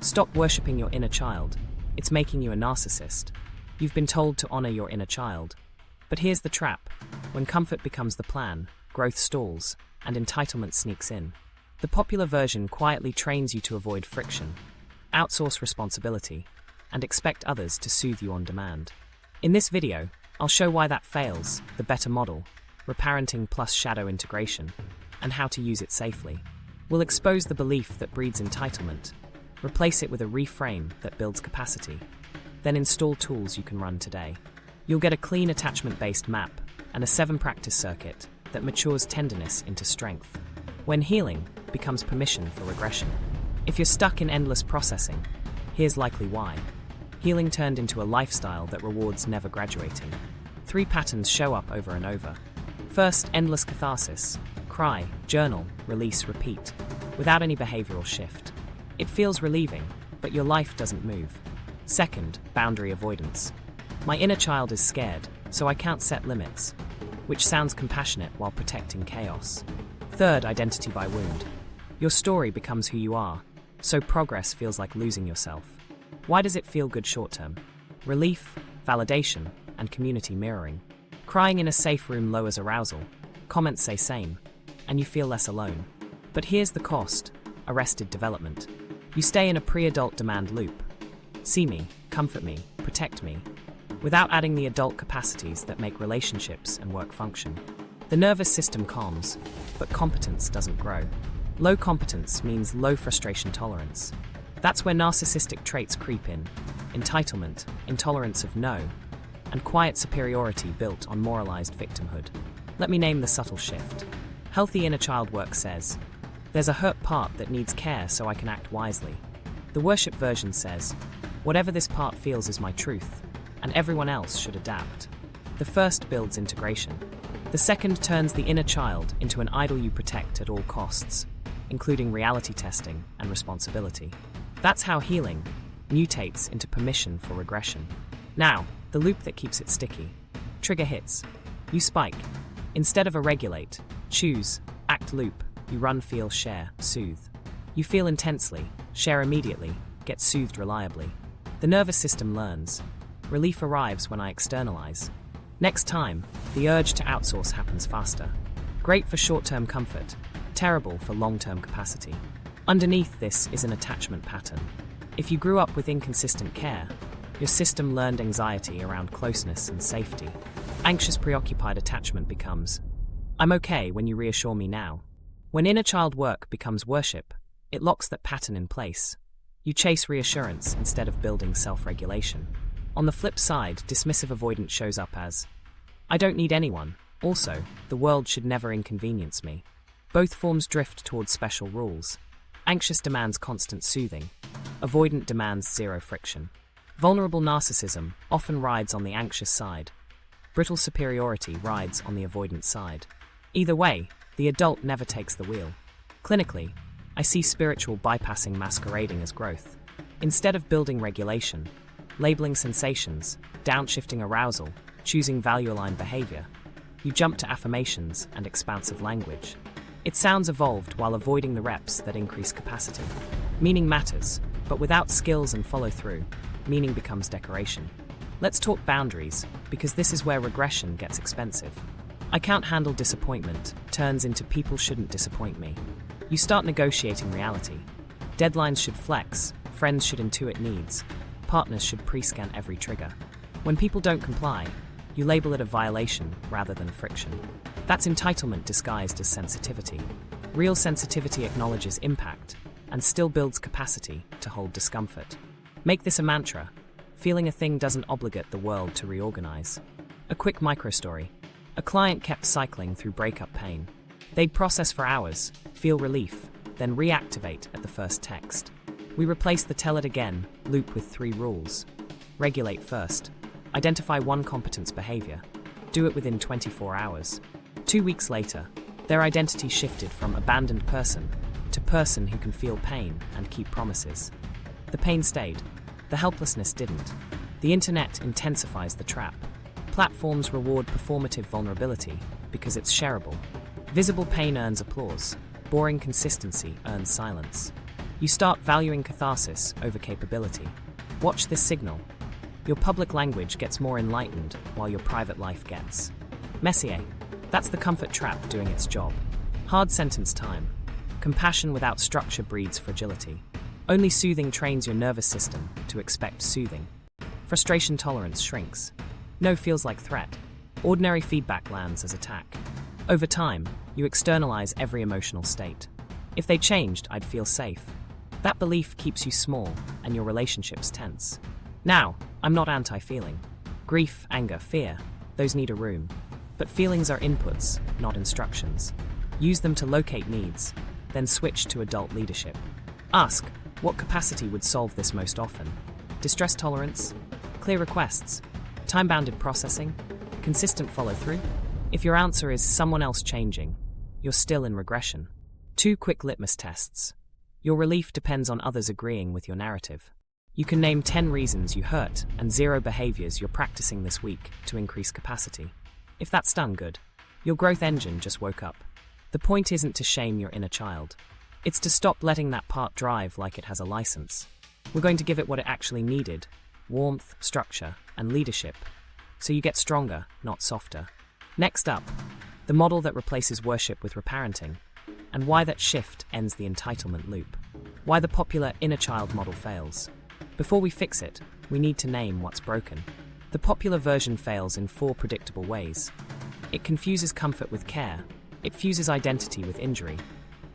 Stop worshipping your inner child. It's making you a narcissist. You've been told to honor your inner child. But here's the trap. When comfort becomes the plan, growth stalls, and entitlement sneaks in. The popular version quietly trains you to avoid friction, outsource responsibility, and expect others to soothe you on demand. In this video, I'll show why that fails, the better model, reparenting plus shadow integration, and how to use it safely. We'll expose the belief that breeds entitlement, replace it with a reframe that builds capacity, then install tools you can run today. You'll get a clean attachment-based map and a 7-practice circuit that matures tenderness into strength. When healing becomes permission for regression. If you're stuck in endless processing, here's likely why. Healing turned into a lifestyle that rewards never graduating. 3 patterns show up over and over. First, endless catharsis. Cry, journal, release, repeat, without any behavioral shift. It feels relieving, but your life doesn't move. Second, boundary avoidance. My inner child is scared, so I can't set limits, which sounds compassionate while protecting chaos. Third, identity by wound. Your story becomes who you are, so progress feels like losing yourself. Why does it feel good short-term? Relief, validation, and community mirroring. Crying in a safe room lowers arousal, comments say same, and you feel less alone. But here's the cost: arrested development. You stay in a pre-adult demand loop. See me, comfort me, protect me, without adding the adult capacities that make relationships and work function. The nervous system calms, but competence doesn't grow. Low competence means low frustration tolerance. That's where narcissistic traits creep in: entitlement, intolerance of no, and quiet superiority built on moralized victimhood. Let me name the subtle shift. Healthy inner child work says, there's a hurt part that needs care so I can act wisely. The worship version says, whatever this part feels is my truth, and everyone else should adapt. The first builds integration. The second turns the inner child into an idol you protect at all costs, including reality testing and responsibility. That's how healing mutates into permission for regression. Now, the loop that keeps it sticky. Trigger hits. You spike. Instead of a regulate, choose, act loop. You run, feel, share, soothe. You feel intensely, share immediately, get soothed reliably. The nervous system learns. Relief arrives when I externalize. Next time, the urge to outsource happens faster. Great for short-term comfort, terrible for long-term capacity. Underneath this is an attachment pattern. If you grew up with inconsistent care, your system learned anxiety around closeness and safety. Anxious, preoccupied attachment becomes, I'm okay when you reassure me now. When inner child work becomes worship, it locks that pattern in place. You chase reassurance instead of building self-regulation. On the flip side, dismissive avoidance shows up as, I don't need anyone. Also, the world should never inconvenience me. Both forms drift towards special rules. Anxious demands constant soothing. Avoidant demands zero friction. Vulnerable narcissism often rides on the anxious side. Brittle superiority rides on the avoidant side. Either way, the adult never takes the wheel. Clinically, I see spiritual bypassing masquerading as growth. Instead of building regulation, labeling sensations, downshifting arousal, choosing value-aligned behavior, you jump to affirmations and expansive language. It sounds evolved while avoiding the reps that increase capacity. Meaning matters, but without skills and follow-through, meaning becomes decoration. Let's talk boundaries, because this is where regression gets expensive. I can't handle disappointment turns into people shouldn't disappoint me. You start negotiating reality. Deadlines should flex, friends should intuit needs, partners should pre-scan every trigger. When people don't comply, you label it a violation rather than friction. That's entitlement disguised as sensitivity. Real sensitivity acknowledges impact and still builds capacity to hold discomfort. Make this a mantra. Feeling a thing doesn't obligate the world to reorganize. A quick microstory. A client kept cycling through breakup pain. They'd process for hours, feel relief, then reactivate at the first text. We replaced the tell it again loop with 3 rules. Regulate first. Identify one competence behavior. Do it within 24 hours. 2 weeks later, their identity shifted from abandoned person to person who can feel pain and keep promises. The pain stayed. The helplessness didn't. The internet intensifies the trap. Platforms reward performative vulnerability because it's shareable. Visible pain earns applause. Boring consistency earns silence. You start valuing catharsis over capability. Watch this signal. Your public language gets more enlightened while your private life gets messier. That's the comfort trap doing its job. Hard sentence time. Compassion without structure breeds fragility. Only soothing trains your nervous system to expect soothing. Frustration tolerance shrinks. No feels like threat. Ordinary feedback lands as attack. Over time, you externalize every emotional state. If they changed, I'd feel safe. That belief keeps you small and your relationships tense. Now, I'm not anti-feeling. Grief, anger, fear, those need a room. But feelings are inputs, not instructions. Use them to locate needs, then switch to adult leadership. Ask, what capacity would solve this most often? Distress tolerance? Clear requests? Time-bounded processing? Consistent follow-through? If your answer is someone else changing, you're still in regression. 2 quick litmus tests. Your relief depends on others agreeing with your narrative. You can name 10 reasons you hurt and 0 behaviors you're practicing this week to increase capacity. If that's done, good. Your growth engine just woke up. The point isn't to shame your inner child. It's to stop letting that part drive like it has a license. We're going to give it what it actually needed: warmth, structure, and leadership. So you get stronger, not softer. Next up, the model that replaces worship with reparenting, and why that shift ends the entitlement loop. Why the popular inner child model fails. Before we fix it, we need to name what's broken. The popular version fails in 4 predictable ways. It confuses comfort with care. It fuses identity with injury.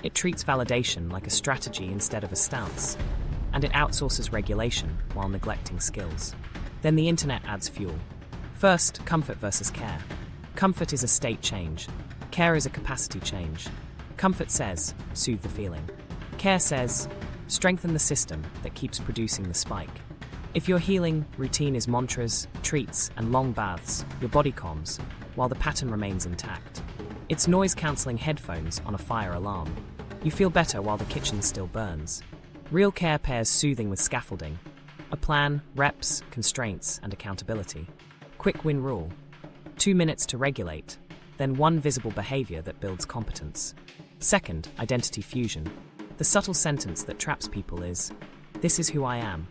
It treats validation like a strategy instead of a stance. And it outsources regulation while neglecting skills. Then the internet adds fuel. First, comfort versus care. Comfort is a state change. Care is a capacity change. Comfort says, soothe the feeling. Care says, strengthen the system that keeps producing the spike. If your healing routine is mantras, treats, and long baths, your body calms, while the pattern remains intact. It's noise-cancelling headphones on a fire alarm. You feel better while the kitchen still burns. Real care pairs soothing with scaffolding. A plan, reps, constraints, and accountability. Quick win rule. 2 minutes to regulate, then 1 visible behavior that builds competence. Second, identity fusion. The subtle sentence that traps people is, this is who I am.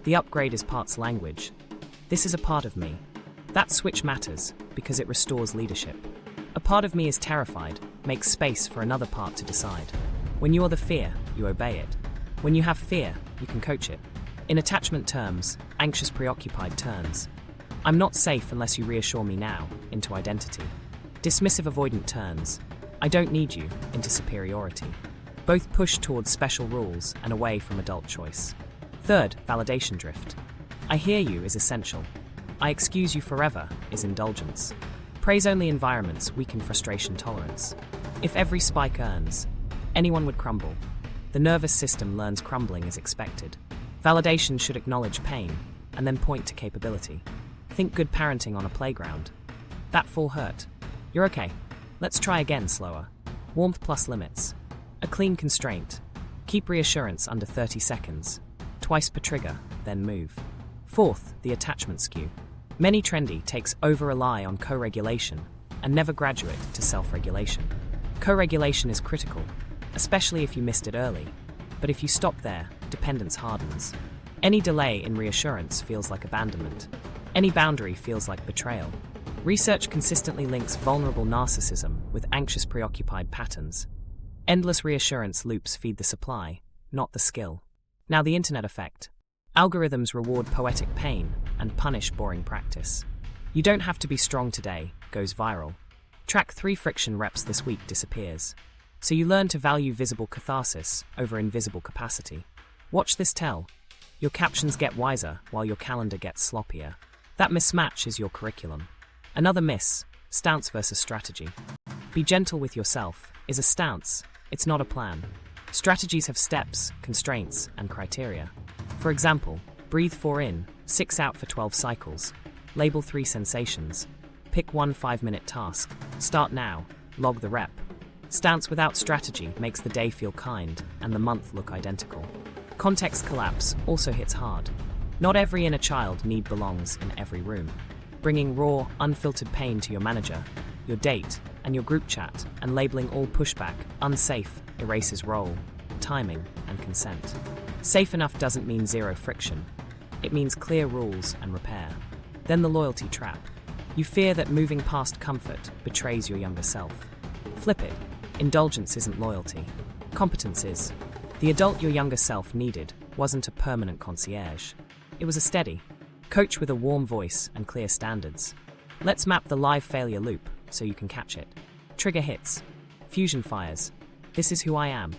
The upgrade is parts language. This is a part of me. That switch matters because it restores leadership. A part of me is terrified, makes space for another part to decide. When you are the fear, you obey it. When you have fear, you can coach it. In attachment terms, anxious preoccupied turns. I'm not safe unless you reassure me now, into identity. Dismissive avoidant turns. I don't need you, into superiority. Both push towards special rules and away from adult choice. Third, validation drift. I hear you is essential. I excuse you forever is indulgence. Praise-only environments weaken frustration tolerance. If every spike earns, anyone would crumble. The nervous system learns crumbling is expected. Validation should acknowledge pain and then point to capability. Think good parenting on a playground. That fall hurt. You're okay. Let's try again slower. Warmth plus limits. A clean constraint. Keep reassurance under 30 seconds. Twice per trigger, then move. Fourth, the attachment skew. Many trendy takes over-rely on co-regulation and never graduate to self-regulation. Co-regulation is critical, especially if you missed it early. But if you stop there, dependence hardens. Any delay in reassurance feels like abandonment. Any boundary feels like betrayal. Research consistently links vulnerable narcissism with anxious preoccupied patterns. Endless reassurance loops feed the supply, not the skill. Now the internet effect. Algorithms reward poetic pain and punish boring practice. You don't have to be strong today goes viral. Track 3 friction reps this week disappears. So you learn to value visible catharsis over invisible capacity. Watch this tell. Your captions get wiser while your calendar gets sloppier. That mismatch is your curriculum. Another miss, stance versus strategy. Be gentle with yourself is a stance, it's not a plan. Strategies have steps, constraints, and criteria. For example, breathe 4 in, 6 out for 12 cycles. Label 3 sensations. Pick 1 5-minute task. Start now, log the rep. Stance without strategy makes the day feel kind and the month look identical. Context collapse also hits hard. Not every inner child need belongs in every room. Bringing raw, unfiltered pain to your manager, your date, and your group chat, and labeling all pushback unsafe erases role. timing and consent. Safe enough doesn't mean zero friction. It means clear rules and repair. Then the loyalty trap. You fear that moving past comfort betrays your younger self. Flip it. Indulgence isn't loyalty. Competence is. The adult your younger self needed wasn't a permanent concierge. It was a steady coach with a warm voice and clear standards. Let's map the live failure loop so you can catch it. Trigger hits. Fusion fires. This is who I am.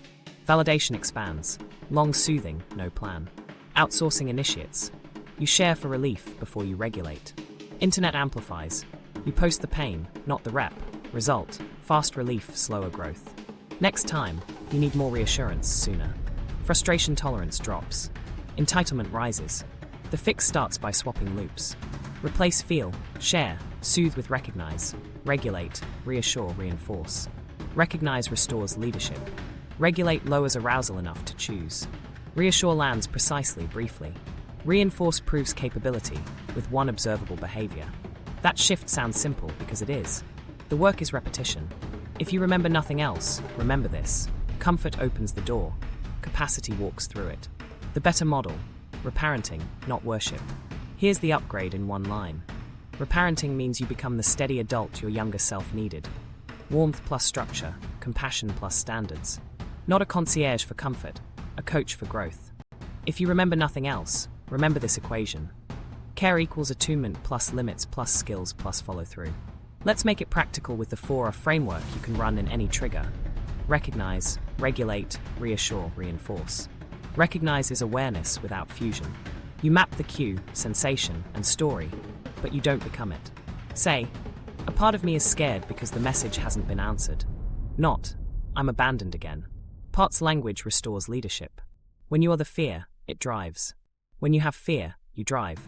Validation expands. Long soothing, no plan. Outsourcing initiates. You share for relief before you regulate. Internet amplifies. You post the pain, not the rep. Result, fast relief, slower growth. Next time, you need more reassurance sooner. Frustration tolerance drops. Entitlement rises. The fix starts by swapping loops. Replace feel, share, soothe with recognize. Regulate, reassure, reinforce. Recognize restores leadership. Regulate lowers arousal enough to choose. Reassure lands precisely, briefly. Reinforce proves capability with one observable behavior. That shift sounds simple because it is. The work is repetition. If you remember nothing else, remember this. Comfort opens the door. Capacity walks through it. The better model. Reparenting, not worship. Here's the upgrade in one line. Reparenting means you become the steady adult your younger self needed. Warmth plus structure, compassion plus standards. Not a concierge for comfort, a coach for growth. If you remember nothing else, remember this equation. Care equals attunement plus limits plus skills plus follow-through. Let's make it practical with the 4R framework you can run in any trigger. Recognize, regulate, reassure, reinforce. Recognize is awareness without fusion. You map the cue, sensation, and story, but you don't become it. Say, a part of me is scared because the message hasn't been answered. Not, I'm abandoned again. Part's language restores leadership. When you are the fear, it drives. When you have fear, you drive.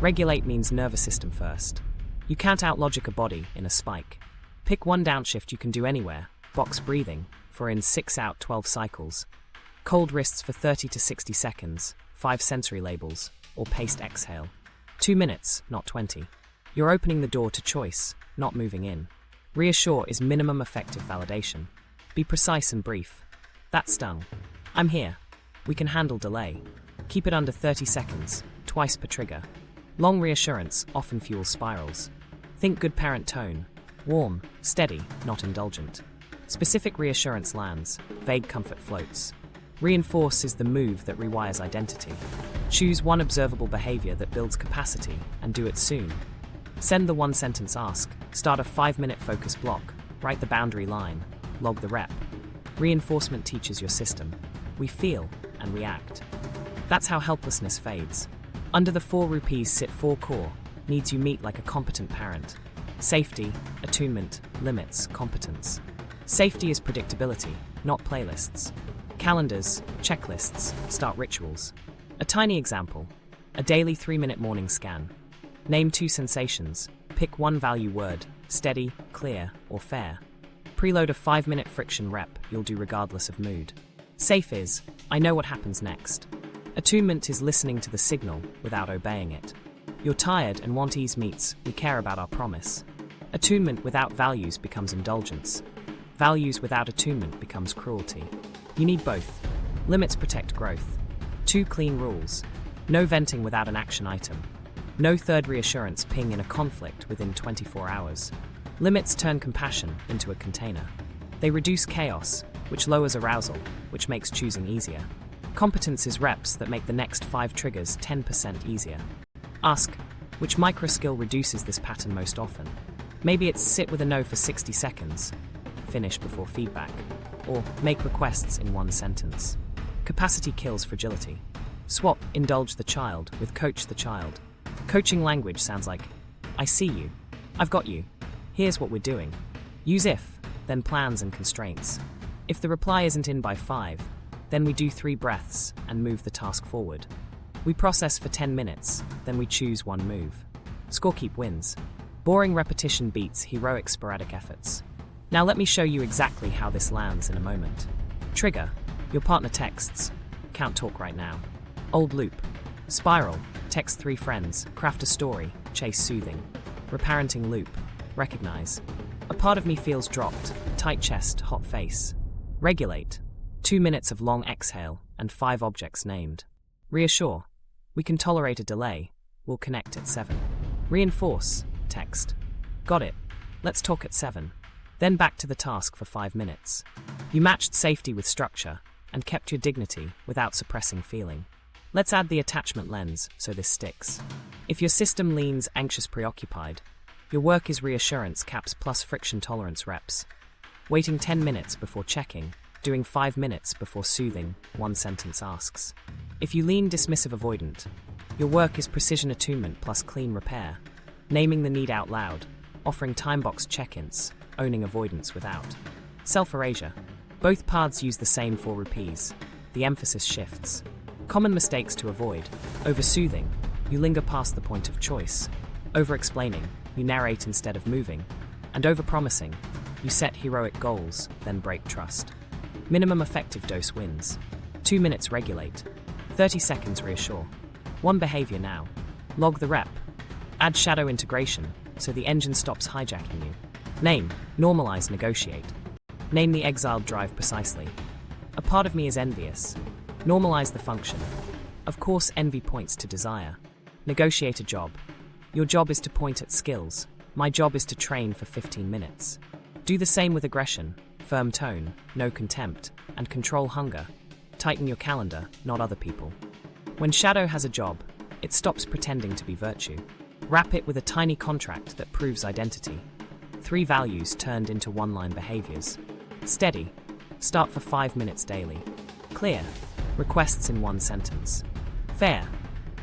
Regulate means nervous system first. You can't outlogic a body in a spike. Pick one downshift you can do anywhere. Box breathing, for in 6 out 12 cycles. Cold wrists for 30 to 60 seconds, 5 sensory labels, or paced exhale. 2 minutes, not 20. You're opening the door to choice, not moving in. Reassure is minimum effective validation. Be precise and brief. That stung. I'm here. We can handle delay. Keep it under 30 seconds, twice per trigger. Long reassurance often fuels spirals. Think good parent tone. Warm, steady, not indulgent. Specific reassurance lands, vague comfort floats. Reinforce is the move that rewires identity. Choose one observable behavior that builds capacity, and do it soon. Send the one-sentence ask, start a 5-minute focus block, write the boundary line, log the rep. Reinforcement teaches your system. We feel and react. That's how helplessness fades. Under the 4 rupees sit 4 core, needs you meet like a competent parent. Safety, attunement, limits, competence. Safety is predictability, not playlists. Calendars, checklists, start rituals. A tiny example, a daily 3-minute morning scan. Name 2 sensations, pick one value word, steady, clear, or fair. Preload a 5-minute friction rep you'll do regardless of mood. Safe is, I know what happens next. Attunement is listening to the signal without obeying it. You're tired and want ease meets, we care about our promise. Attunement without values becomes indulgence. Values without attunement becomes cruelty. You need both. Limits protect growth. 2 clean rules. No venting without an action item. No third reassurance ping in a conflict within 24 hours. Limits turn compassion into a container. They reduce chaos, which lowers arousal, which makes choosing easier. Competence is reps that make the next 5 triggers 10% easier. Ask, which micro skill reduces this pattern most often? Maybe it's sit with a no for 60 seconds, finish before feedback, or make requests in 1 sentence. Capacity kills fragility. Swap indulge the child with coach the child. Coaching language sounds like, I see you. I've got you. Here's what we're doing. Use if, then plans and constraints. If the reply isn't in by 5, then we do 3 breaths and move the task forward. We process for 10 minutes, then we choose one move. Scorekeep wins. Boring repetition beats heroic sporadic efforts. Now let me show you exactly how this lands in a moment. Trigger. Your partner texts. Can't talk right now. Old loop. Spiral. Text 3 friends. Craft a story. Chase soothing. Reparenting loop. Recognize. A part of me feels dropped. Tight chest, hot face. Regulate. 2 minutes of long exhale, and 5 objects named. Reassure. We can tolerate a delay. We'll connect at 7. Reinforce. Text. Got it. Let's talk at 7. Then back to the task for 5 minutes. You matched safety with structure and kept your dignity without suppressing feeling. Let's add the attachment lens so this sticks. If your system leans anxious preoccupied, your work is reassurance caps plus friction tolerance reps. Waiting 10 minutes before checking, doing 5 minutes before soothing, 1 sentence asks. If you lean dismissive avoidant, your work is precision attunement plus clean repair. Naming the need out loud, offering time-boxed check-ins, owning avoidance without. Self-erasure. Both paths use the same 4 rupees. The emphasis shifts. Common mistakes to avoid. Over-soothing. You linger past the point of choice. Over-explaining. You narrate instead of moving. And over-promising. You set heroic goals, then break trust. Minimum effective dose wins. 2 minutes regulate. 30 seconds reassure. 1 behavior now. Log the rep. Add shadow integration, so the engine stops hijacking you. Name, normalize, negotiate. Name the exiled drive precisely. A part of me is envious. Normalize the function. Of course, envy points to desire. Negotiate a job. Your job is to point at skills. My job is to train for 15 minutes. Do the same with aggression. Firm tone, no contempt, and control hunger. Tighten your calendar, not other people. When shadow has a job, it stops pretending to be virtue. Wrap it with a tiny contract that proves identity. 3 values turned into 1-line behaviors. Steady. Start for 5 minutes daily. Clear. Requests in 1 sentence. Fair.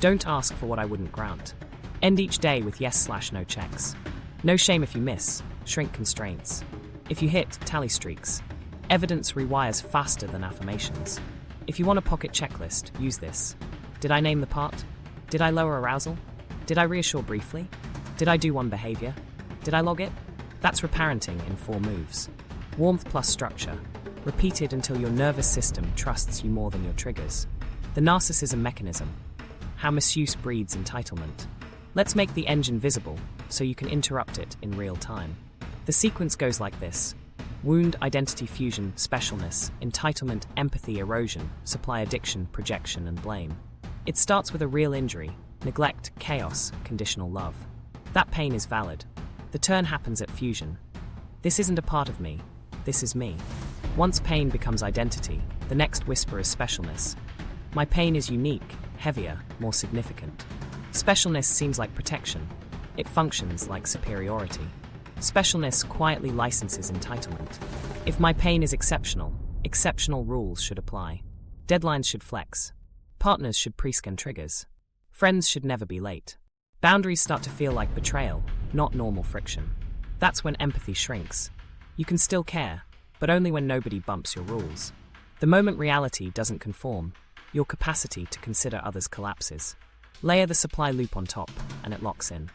Don't ask for what I wouldn't grant. End each day with yes/no checks. No shame if you miss. Shrink constraints. If you hit, tally streaks. Evidence rewires faster than affirmations. If you want a pocket checklist, use this. Did I name the part? Did I lower arousal? Did I reassure briefly? Did I do 1 behavior? Did I log it? That's reparenting in 4 moves. Warmth plus structure. Repeated until your nervous system trusts you more than your triggers. The narcissism mechanism. How misuse breeds entitlement. Let's make the engine visible so you can interrupt it in real time. The sequence goes like this. Wound, identity, fusion, specialness, entitlement, empathy, erosion, supply addiction, projection, and blame. It starts with a real injury, neglect, chaos, conditional love. That pain is valid. The turn happens at fusion. This isn't a part of me. This is me. Once pain becomes identity, the next whisper is specialness. My pain is unique, heavier, more significant. Specialness seems like protection. It functions like superiority. Specialness quietly licenses entitlement. If my pain is exceptional, exceptional rules should apply. Deadlines should flex. Partners should pre-scan triggers. Friends should never be late. Boundaries start to feel like betrayal, not normal friction. That's when empathy shrinks. You can still care, but only when nobody bumps your rules. The moment reality doesn't conform, your capacity to consider others collapses. Layer the supply loop on top, and it locks in.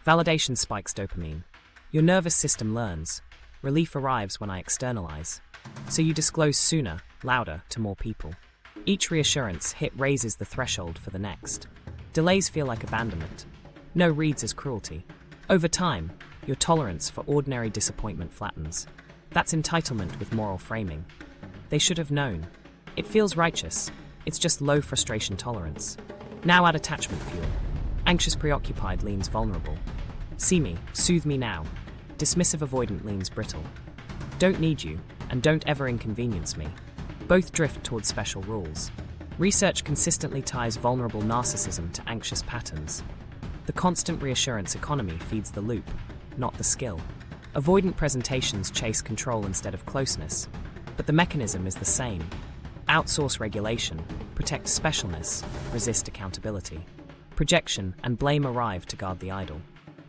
Validation spikes dopamine. Your nervous system learns. Relief arrives when I externalize. So you disclose sooner, louder, to more people. Each reassurance hit raises the threshold for the next. Delays feel like abandonment. No reads as cruelty. Over time, your tolerance for ordinary disappointment flattens. That's entitlement with moral framing. They should have known. It feels righteous. It's just low frustration tolerance. Now add attachment fuel. Anxious preoccupied leans vulnerable. See me, soothe me now. Dismissive avoidant leans brittle. Don't need you, and don't ever inconvenience me. Both drift towards special rules. Research consistently ties vulnerable narcissism to anxious patterns. The constant reassurance economy feeds the loop, not the skill. Avoidant presentations chase control instead of closeness, but the mechanism is the same. Outsource regulation, protect specialness, resist accountability. Projection and blame arrive to guard the idol.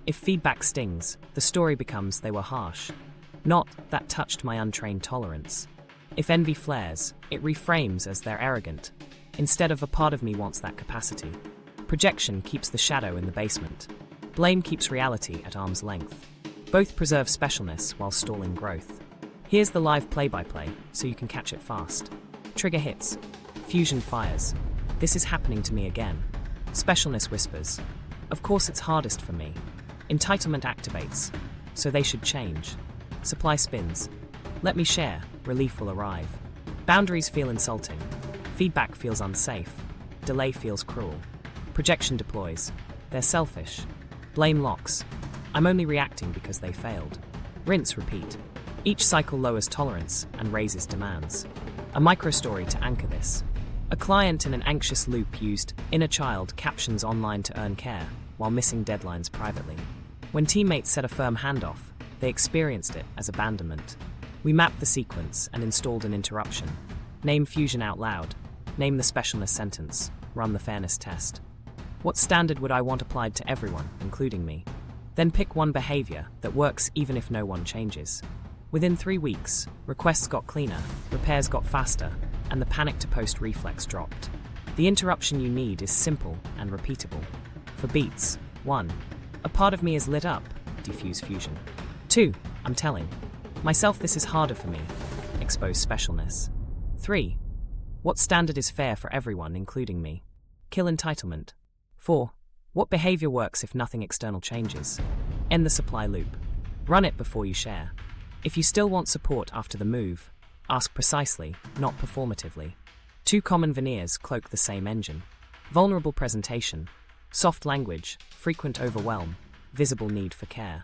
If feedback stings, the story becomes they were harsh, not that touched my untrained tolerance. If envy flares, it reframes as they're arrogant, instead of a part of me wants that capacity. Projection keeps the shadow in the basement. Blame keeps reality at arm's length. Both preserve specialness while stalling growth. Here's the live play-by-play, so you can catch it fast. Trigger hits. Fusion fires. This is happening to me again. Specialness whispers. Of course it's hardest for me. Entitlement activates. So they should change. Supply spins. Let me share. Relief will arrive. Boundaries feel insulting. Feedback feels unsafe. Delay feels cruel. Projection deploys. They're selfish. Blame locks. I'm only reacting because they failed. Rinse, repeat. Each cycle lowers tolerance and raises demands. A microstory to anchor this. A client in an anxious loop used inner child captions online to earn care while missing deadlines privately. When teammates set a firm handoff, they experienced it as abandonment. We mapped the sequence and installed an interruption. Name Fusion out loud. Name the specialness sentence. Run the fairness test. What standard would I want applied to everyone, including me? Then pick one behavior that works even if no one changes. Within 3 weeks, requests got cleaner, repairs got faster, and the panic-to-post reflex dropped. The interruption you need is simple and repeatable. For beats, 1. A part of me is lit up. Diffuse fusion. 2. I'm telling myself this is harder for me. Expose specialness. 3. What standard is fair for everyone, including me? Kill entitlement. 4. What behavior works if nothing external changes? End the supply loop. Run it before you share. If you still want support after the move, ask precisely, not performatively. 2 common veneers cloak the same engine. Vulnerable presentation, soft language, frequent overwhelm, visible need for care.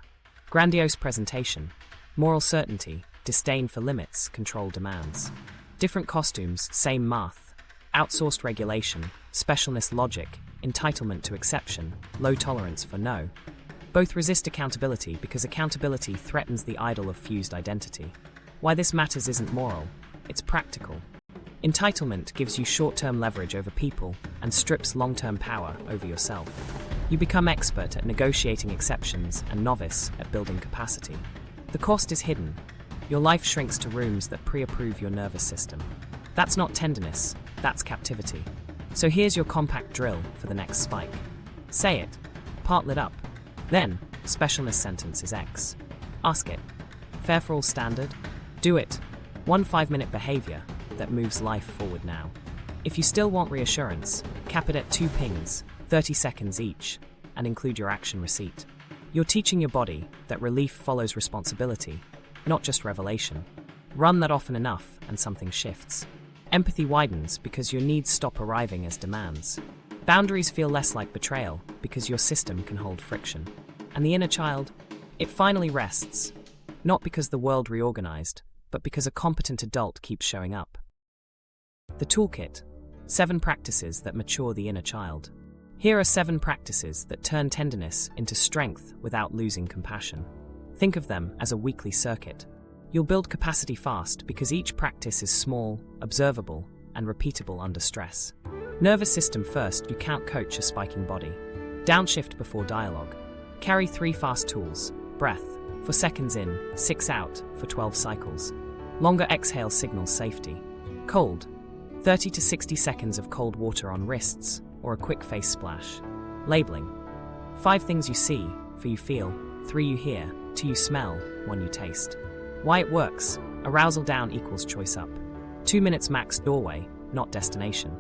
Grandiose presentation, moral certainty, disdain for limits, control demands. Different costumes, same math. Outsourced regulation, specialness logic, entitlement to exception, low tolerance for no. Both resist accountability because accountability threatens the idol of fused identity. Why this matters isn't moral, it's practical. Entitlement gives you short-term leverage over people and strips long-term power over yourself. You become expert at negotiating exceptions and novice at building capacity. The cost is hidden. Your life shrinks to rooms that pre-approve your nervous system. That's not tenderness, that's captivity. So here's your compact drill for the next spike. Say it. Part lit up. Then, specialness sentence is X. Ask it. Fair for all standard? Do it. 1 5-minute behavior that moves life forward now. If you still want reassurance, cap it at 2 pings, 30 seconds each, and include your action receipt. You're teaching your body that relief follows responsibility, not just revelation. Run that often enough and something shifts. Empathy widens because your needs stop arriving as demands. Boundaries feel less like betrayal because your system can hold friction. And the inner child, it finally rests. Not because the world reorganized, but because a competent adult keeps showing up. The Toolkit, 7 practices that mature the inner child. Here are 7 practices that turn tenderness into strength without losing compassion. Think of them as a weekly circuit. You'll build capacity fast because each practice is small, observable, and repeatable under stress. Nervous system first, you can't coach a spiking body. Downshift before dialogue. Carry 3 fast tools. Breath, for seconds in, 6 out, for 12 cycles. Longer exhale signals safety. Cold, 30 to 60 seconds of cold water on wrists, or a quick face splash. Labeling, 5 things you see, 4 you feel, 3 you hear, 2 you smell, 1 you taste. Why it works, arousal down equals choice up. 2 minutes max doorway, not destination.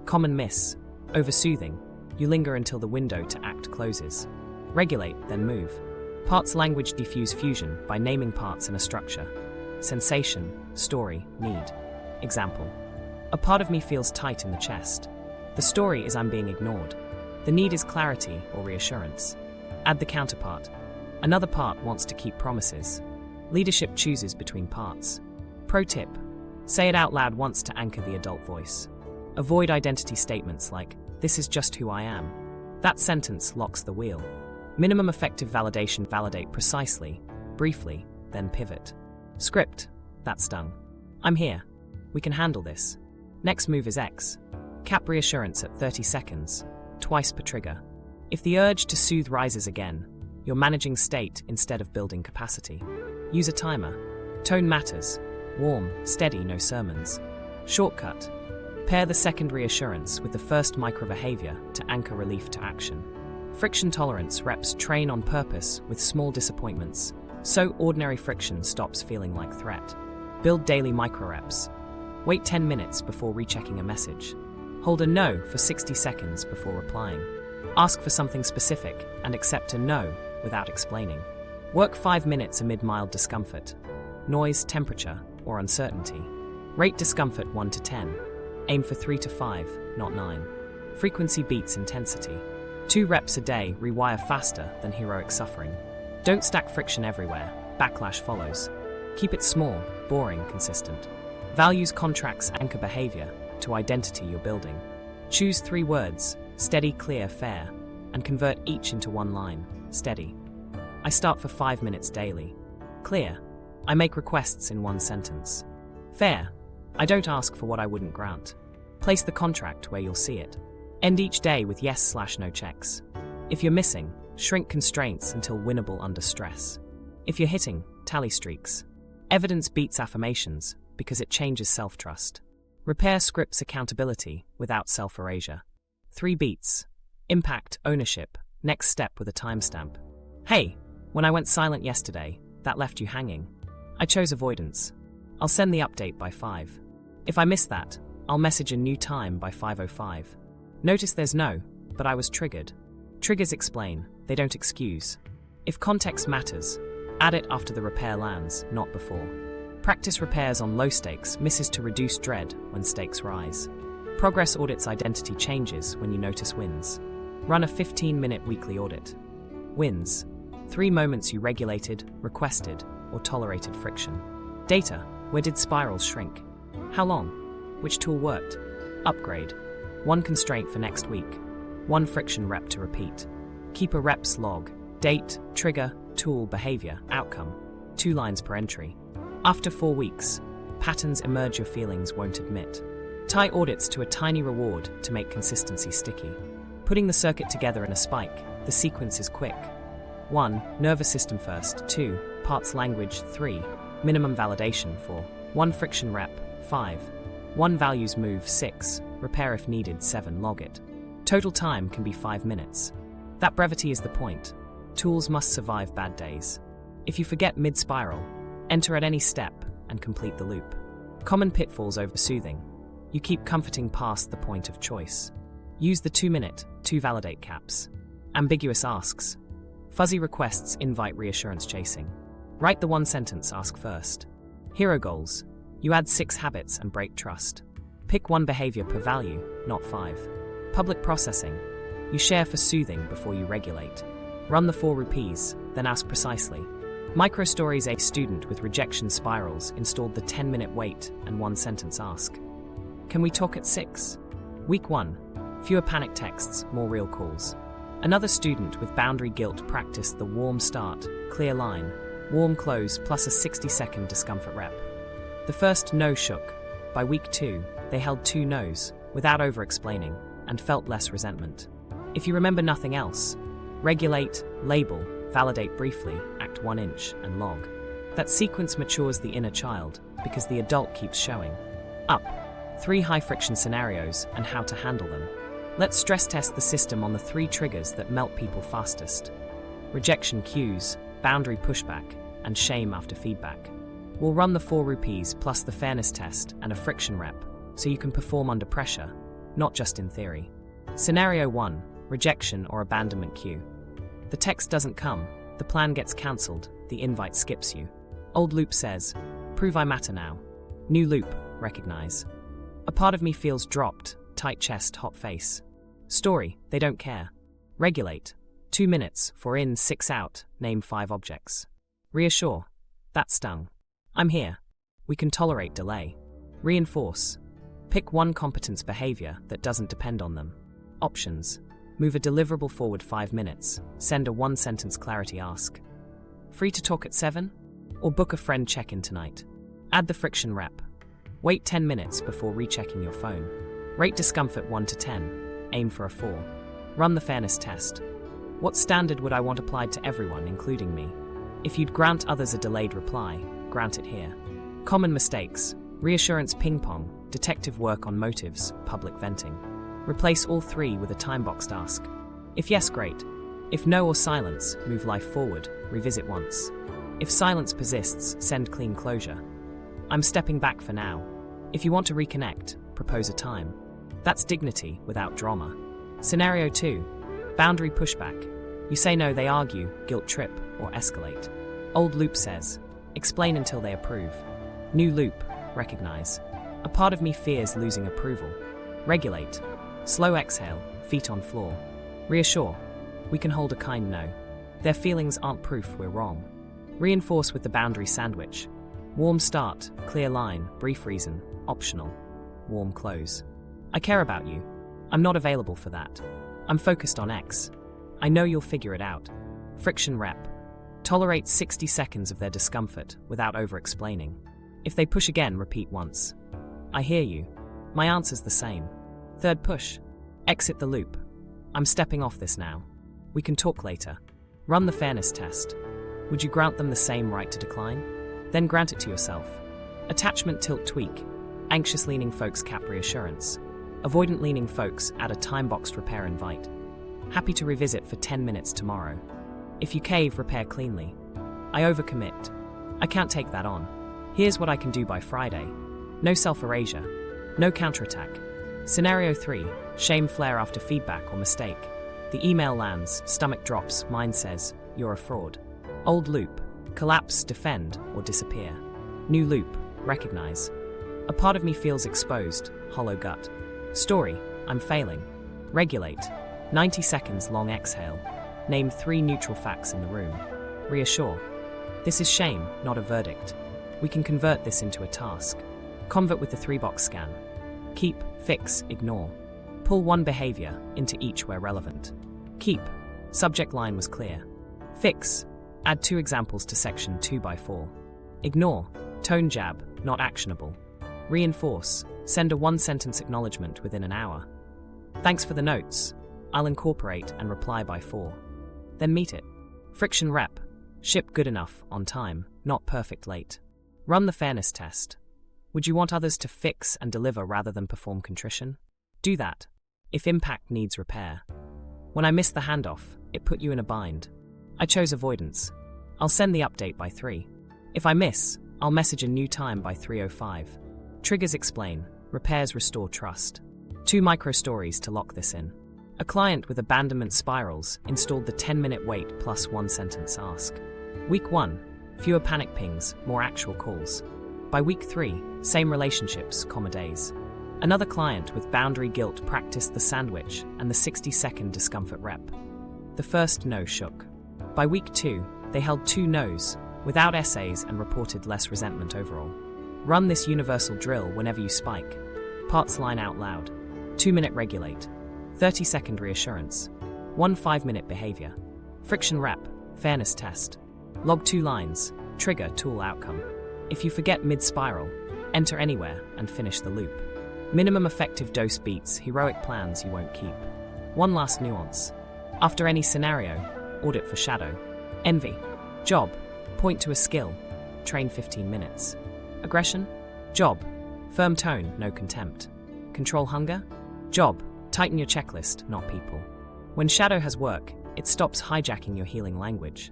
Common miss, oversoothing, you linger until the window to act closes. Regulate, then move. Parts language diffuse fusion by naming parts in a structure. Sensation, story, need. Example. A part of me feels tight in the chest. The story is I'm being ignored. The need is clarity or reassurance. Add the counterpart. Another part wants to keep promises. Leadership chooses between parts. Pro tip. Say it out loud once to anchor the adult voice. Avoid identity statements like, "This is just who I am." That sentence locks the wheel. Minimum effective validation. Validate precisely, briefly, then pivot. Script. That's done. I'm here. We can handle this. Next move is X. Cap reassurance at 30 seconds, twice per trigger. If the urge to soothe rises again, you're managing state instead of building capacity. Use a timer. Tone matters. Warm, steady, no sermons. Shortcut. Pair the second reassurance with the first micro-behavior to anchor relief to action. Friction tolerance reps train on purpose with small disappointments, so ordinary friction stops feeling like threat. Build daily micro-reps. Wait 10 minutes before rechecking a message. Hold a no for 60 seconds before replying. Ask for something specific and accept a no without explaining. Work 5 minutes amid mild discomfort, noise, temperature, or uncertainty. Rate discomfort 1 to 10. Aim for 3 to 5, not 9. Frequency beats intensity. 2 reps a day rewire faster than heroic suffering. Don't stack friction everywhere. Backlash follows. Keep it small, boring, consistent. Values contracts anchor behavior to identity you're building. Choose 3 words: steady, clear, fair, and convert each into one line: steady. I start for 5 minutes daily. Clear. I make requests in 1 sentence. Fair. I don't ask for what I wouldn't grant. Place the contract where you'll see it. End each day with yes/no checks. If you're missing, shrink constraints until winnable under stress. If you're hitting, tally streaks. Evidence beats affirmations because it changes self-trust. Repair scripts accountability without self-erasure. 3 beats. Impact, ownership, next step with a timestamp. Hey, when I went silent yesterday, that left you hanging. I chose avoidance. I'll send the update by 5. If I miss that, I'll message a new time by 5:05. Notice there's no, but I was triggered. Triggers explain, they don't excuse. If context matters, add it after the repair lands, not before. Practice repairs on low stakes misses to reduce dread when stakes rise. Progress audits identity changes when you notice wins. Run a 15-minute weekly audit. Wins: 3 moments you regulated, requested, or tolerated friction. Data: where did spirals shrink? How long? Which tool worked? Upgrade: 1 constraint for next week. 1 friction rep to repeat. Keep a reps log: date, trigger, tool, behavior, outcome. 2 lines per entry. After 4 weeks, patterns emerge your feelings won't admit. Tie audits to a tiny reward to make consistency sticky. Putting the circuit together in a spike, the sequence is quick. 1. Nervous system first. 2. Parts language. 3. Minimum validation. 4. 1 friction rep. 5. 1 values move. 6. Repair if needed. 7. Log it. Total time can be 5 minutes. That brevity is the point. Tools must survive bad days. If you forget mid-spiral, enter at any step and complete the loop. Common pitfalls over-soothing. You keep comforting past the point of choice. Use the 2-minute, 2 validate caps. Ambiguous asks. Fuzzy requests invite reassurance chasing. Write the 1-sentence ask first. Hero goals. You add 6 habits and break trust. Pick 1 behavior per value, not 5. Public processing. You share for soothing before you regulate. Run the 4 rupees, then ask precisely. Microstories: a student with rejection spirals installed the 10-minute wait and 1-sentence ask. Can we talk at 6? Week 1. Fewer panic texts, more real calls. Another student with boundary guilt practiced the warm start, clear line, warm close plus a 60-second discomfort rep. The first no shook. By week 2, they held 2 no's, without over-explaining, and felt less resentment. If you remember nothing else, regulate, label, validate briefly, act 1 inch, and log. That sequence matures the inner child, because the adult keeps showing up. 3 high-friction scenarios and how to handle them. Let's stress test the system on the 3 triggers that melt people fastest. Rejection cues, boundary pushback, and shame after feedback. We'll run the 4 rupees plus the fairness test and a friction rep, so you can perform under pressure, not just in theory. Scenario 1, rejection or abandonment cue. The text doesn't come, the plan gets cancelled, the invite skips you. Old loop says, prove I matter now. New loop, recognize. A part of me feels dropped, tight chest, hot face. Story, they don't care. Regulate, 2 minutes, 4 in, 6 out, name 5 objects. Reassure, that stung. I'm here. We can tolerate delay. Reinforce, pick 1 competence behavior that doesn't depend on them. Options, move a deliverable forward 5 minutes, send a 1-sentence clarity ask. Free to talk at 7? Or book a friend check-in tonight. Add the friction rep. Wait 10 minutes before rechecking your phone. Rate discomfort 1 to 10. Aim for a 4. Run the fairness test. What standard would I want applied to everyone, including me? If you'd grant others a delayed reply, grant it here. Common mistakes: reassurance ping-pong, detective work on motives, public venting. Replace all 3 with a time-boxed ask. If yes, great. If no or silence, move life forward, revisit once. If silence persists, send clean closure. I'm stepping back for now. If you want to reconnect, propose a time. That's dignity without drama. Scenario 2, boundary pushback. You say no, they argue, guilt trip, or escalate. Old loop says, explain until they approve. New loop, recognize. A part of me fears losing approval. Regulate. Slow exhale, feet on floor. Reassure. We can hold a kind no. Their feelings aren't proof we're wrong. Reinforce with the boundary sandwich. Warm start, clear line, brief reason, optional. Warm close. I care about you. I'm not available for that. I'm focused on X. I know you'll figure it out. Friction rep. Tolerate 60 seconds of their discomfort without over-explaining. If they push again, repeat once. I hear you. My answer's the same. Third push. Exit the loop. I'm stepping off this now. We can talk later. Run the fairness test. Would you grant them the same right to decline? Then grant it to yourself. Attachment tilt tweak. Anxious leaning folks cap reassurance. Avoidant leaning folks add a time-boxed repair invite. Happy to revisit for 10 minutes tomorrow. If you cave, repair cleanly. I overcommit. I can't take that on. Here's what I can do by Friday. No self-erasure. No counterattack. Scenario 3. Shame flare after feedback or mistake. The email lands, stomach drops, mind says, you're a fraud. Old loop. Collapse, defend, or disappear. New loop. Recognize. A part of me feels exposed, hollow gut. Story. I'm failing. Regulate. 90 seconds long exhale. Name 3 neutral facts in the room. Reassure. This is shame, not a verdict. We can convert this into a task. Convert with the 3-box scan. Keep, fix, ignore. Pull one behavior into each where relevant. Keep. Subject line was clear. Fix. Add 2 examples to section 2x4. Ignore. Tone jab, not actionable. Reinforce. Send a 1-sentence acknowledgement within an hour. Thanks for the notes. I'll incorporate and reply by 4. Then meet it. Friction rep. Ship good enough, on time, not perfect late. Run the fairness test. Would you want others to fix and deliver rather than perform contrition? Do that. If impact needs repair. When I missed the handoff, it put you in a bind. I chose avoidance. I'll send the update by 3. If I miss, I'll message a new time by 3:05. Triggers explain. Repairs restore trust. 2 micro stories to lock this in. A client with abandonment spirals installed the 10-minute wait plus 1-sentence ask. Week 1, fewer panic pings, more actual calls. By week 3, same relationships, days. Another client with boundary guilt practiced the sandwich and the 60-second discomfort rep. The first no shook. By week 2, they held 2 no's, without essays, and reported less resentment overall. Run this universal drill whenever you spike. Parts line out loud. 2-minute regulate. 30-second reassurance. 1 5-minute behavior. Friction rep. Fairness test. Log 2 lines. Trigger tool outcome. If you forget mid-spiral, enter anywhere and finish the loop. Minimum effective dose beats heroic plans you won't keep. One last nuance. After any scenario, audit for shadow. Envy. Job. Point to a skill. Train 15 minutes. Aggression. Job. Firm tone, no contempt. Control hunger. Job. Tighten your checklist, not people. When shadow has work, it stops hijacking your healing language.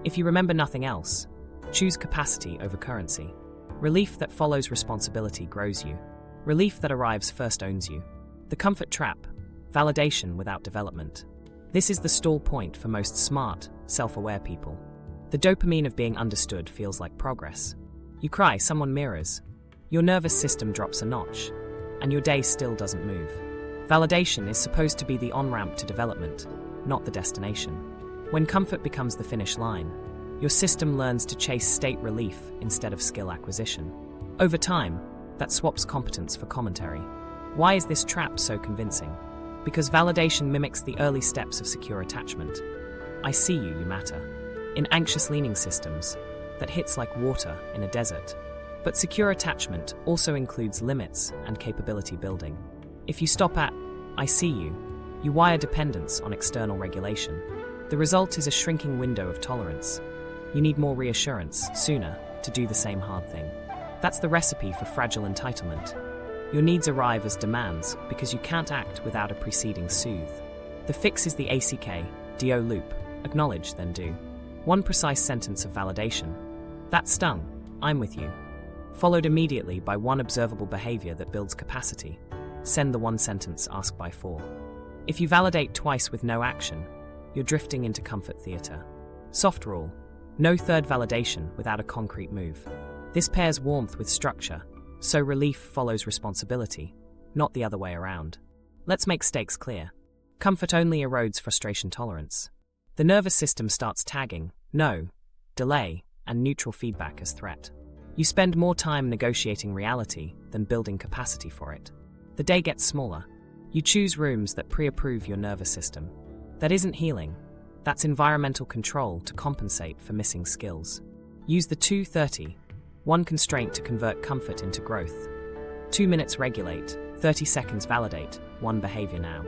If you remember nothing else, choose capacity over currency. Relief that follows responsibility grows you. Relief that arrives first owns you. The comfort trap. Validation without development. This is the stall point for most smart, self-aware people. The dopamine of being understood feels like progress. You cry, someone mirrors. Your nervous system drops a notch, and your day still doesn't move. Validation is supposed to be the on-ramp to development, not the destination. When comfort becomes the finish line, your system learns to chase state relief instead of skill acquisition. Over time, that swaps competence for commentary. Why is this trap so convincing? Because validation mimics the early steps of secure attachment. I see you, you matter. In anxious leaning systems, that hits like water in a desert. But secure attachment also includes limits and capability building. If you stop at, I see you, you wire dependence on external regulation. The result is a shrinking window of tolerance. You need more reassurance, sooner, to do the same hard thing. That's the recipe for fragile entitlement. Your needs arrive as demands because you can't act without a preceding soothe. The fix is the ACK-DO loop, acknowledge, then do. 1 precise sentence of validation. That stung, I'm with you. Followed immediately by 1 observable behavior that builds capacity. Send the 1-sentence ask by 4. If you validate twice with no action, you're drifting into comfort theater. Soft rule. No third validation without a concrete move. This pairs warmth with structure, so relief follows responsibility, not the other way around. Let's make stakes clear. Comfort only erodes frustration tolerance. The nervous system starts tagging no, delay, and neutral feedback as threat. You spend more time negotiating reality than building capacity for it. The day gets smaller. You choose rooms that pre-approve your nervous system. That isn't healing. That's environmental control to compensate for missing skills. Use the 2-30, one constraint to convert comfort into growth. 2 minutes regulate, 30 seconds validate, one behavior now.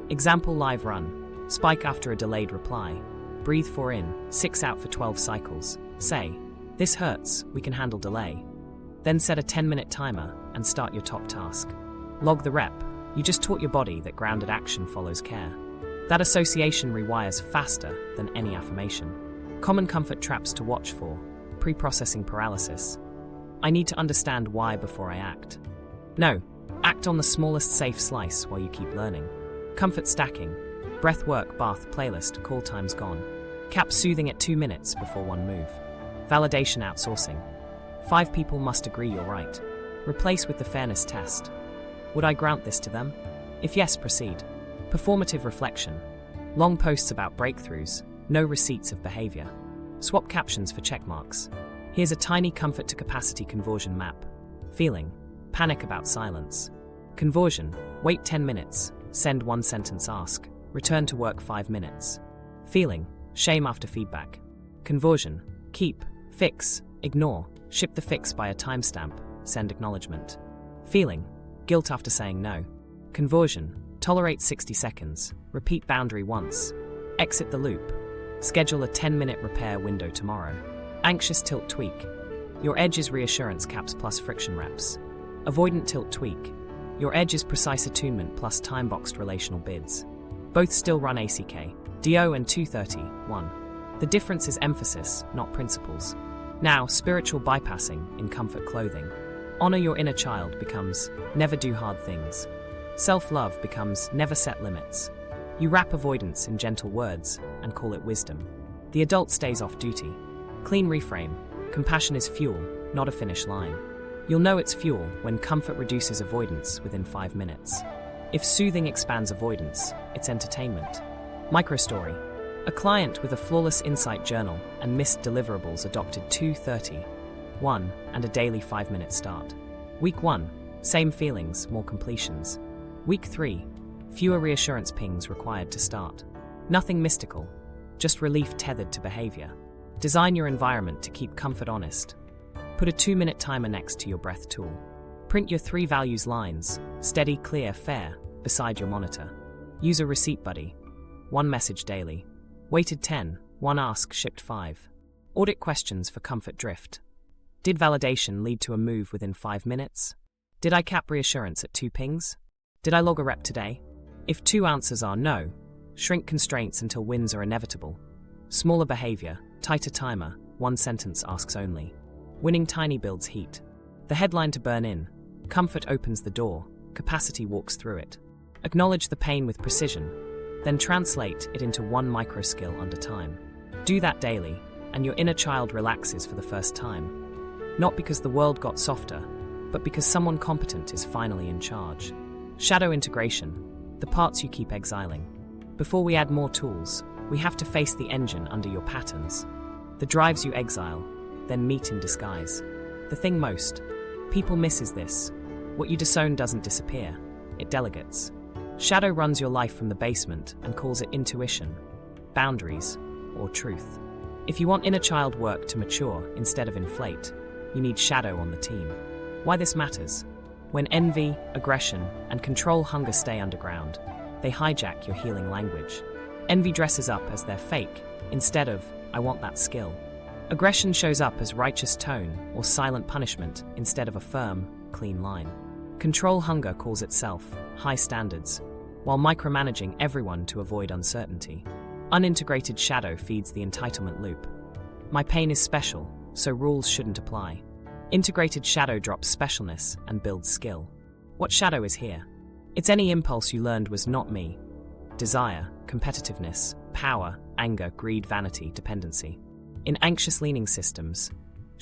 Example live run. Spike after a delayed reply. Breathe 4 in, 6 out for 12 cycles. Say, this hurts, we can handle delay. Then set a 10-minute timer and start your top task. Log the rep. You just taught your body that grounded action follows care. That association rewires faster than any affirmation. Common comfort traps to watch for. Pre-processing paralysis. I need to understand why before I act. No, act on the smallest safe slice while you keep learning. Comfort stacking. Breath work, bath, playlist, call time's gone. Cap soothing at 2 minutes before one move. Validation outsourcing. 5 people must agree you're right. Replace with the fairness test. Would I grant this to them? If yes, proceed. Performative reflection. Long posts about breakthroughs, no receipts of behavior. Swap captions for checkmarks. Here's a tiny comfort to capacity conversion map. Feeling. Panic about silence. Conversion. Wait 10 minutes. Send 1 sentence ask. Return to work 5 minutes. Feeling. Shame after feedback. Conversion. Keep. Fix. Ignore. Ship the fix by a timestamp. Send acknowledgement. Feeling. Guilt after saying no. Conversion. Tolerate 60 seconds. Repeat boundary once. Exit the loop. Schedule a 10-minute repair window tomorrow. Anxious tilt tweak. Your edge is reassurance caps plus friction reps. Avoidant tilt tweak. Your edge is precise attunement plus time-boxed relational bids. Both still run ACK. DO and 230-1. The difference is emphasis, not principles. Now, spiritual bypassing in comfort clothing. Honor your inner child becomes never do hard things. Self-love becomes never set limits. You wrap avoidance in gentle words and call it wisdom. The adult stays off duty. Clean reframe. Compassion is fuel, not a finish line. You'll know it's fuel when comfort reduces avoidance within 5 minutes. If soothing expands avoidance, it's entertainment. Microstory. A client with a flawless insight journal and missed deliverables adopted 2:30, 1 and a daily 5-minute start. Week 1. Same feelings, more completions. Week 3. Fewer reassurance pings required to start. Nothing mystical, just relief tethered to behavior. Design your environment to keep comfort honest. Put a 2-minute timer next to your breath tool. Print your 3 values lines, steady, clear, fair, beside your monitor. Use a receipt buddy. 1 message daily. Weighted 10, 1 ask, shipped 5. Audit questions for comfort drift. Did validation lead to a move within 5 minutes? Did I cap reassurance at 2 pings? Did I log a rep today? If 2 answers are no, shrink constraints until wins are inevitable. Smaller behavior, tighter timer, 1 sentence asks only. Winning tiny builds heat. The headline to burn in. Comfort opens the door, capacity walks through it. Acknowledge the pain with precision, then translate it into 1 micro skill under time. Do that daily, and your inner child relaxes for the first time. Not because the world got softer, but because someone competent is finally in charge. Shadow integration. The parts you keep exiling. Before we add more tools, we have to face the engine under your patterns. The drives you exile, then meet in disguise. The thing most people miss is this. What you disown doesn't disappear, it delegates. Shadow runs your life from the basement and calls it intuition, boundaries, or truth. If you want inner child work to mature instead of inflate, you need shadow on the team. Why this matters? When envy, aggression, and control hunger stay underground, they hijack your healing language. Envy dresses up as their fake, instead of, I want that skill. Aggression shows up as righteous tone or silent punishment instead of a firm, clean line. Control hunger calls itself, high standards, while micromanaging everyone to avoid uncertainty. Unintegrated shadow feeds the entitlement loop. My pain is special, so rules shouldn't apply. Integrated shadow drops specialness and builds skill. What shadow is here? It's any impulse you learned was not me. Desire, competitiveness, power, anger, greed, vanity, dependency. In anxious leaning systems,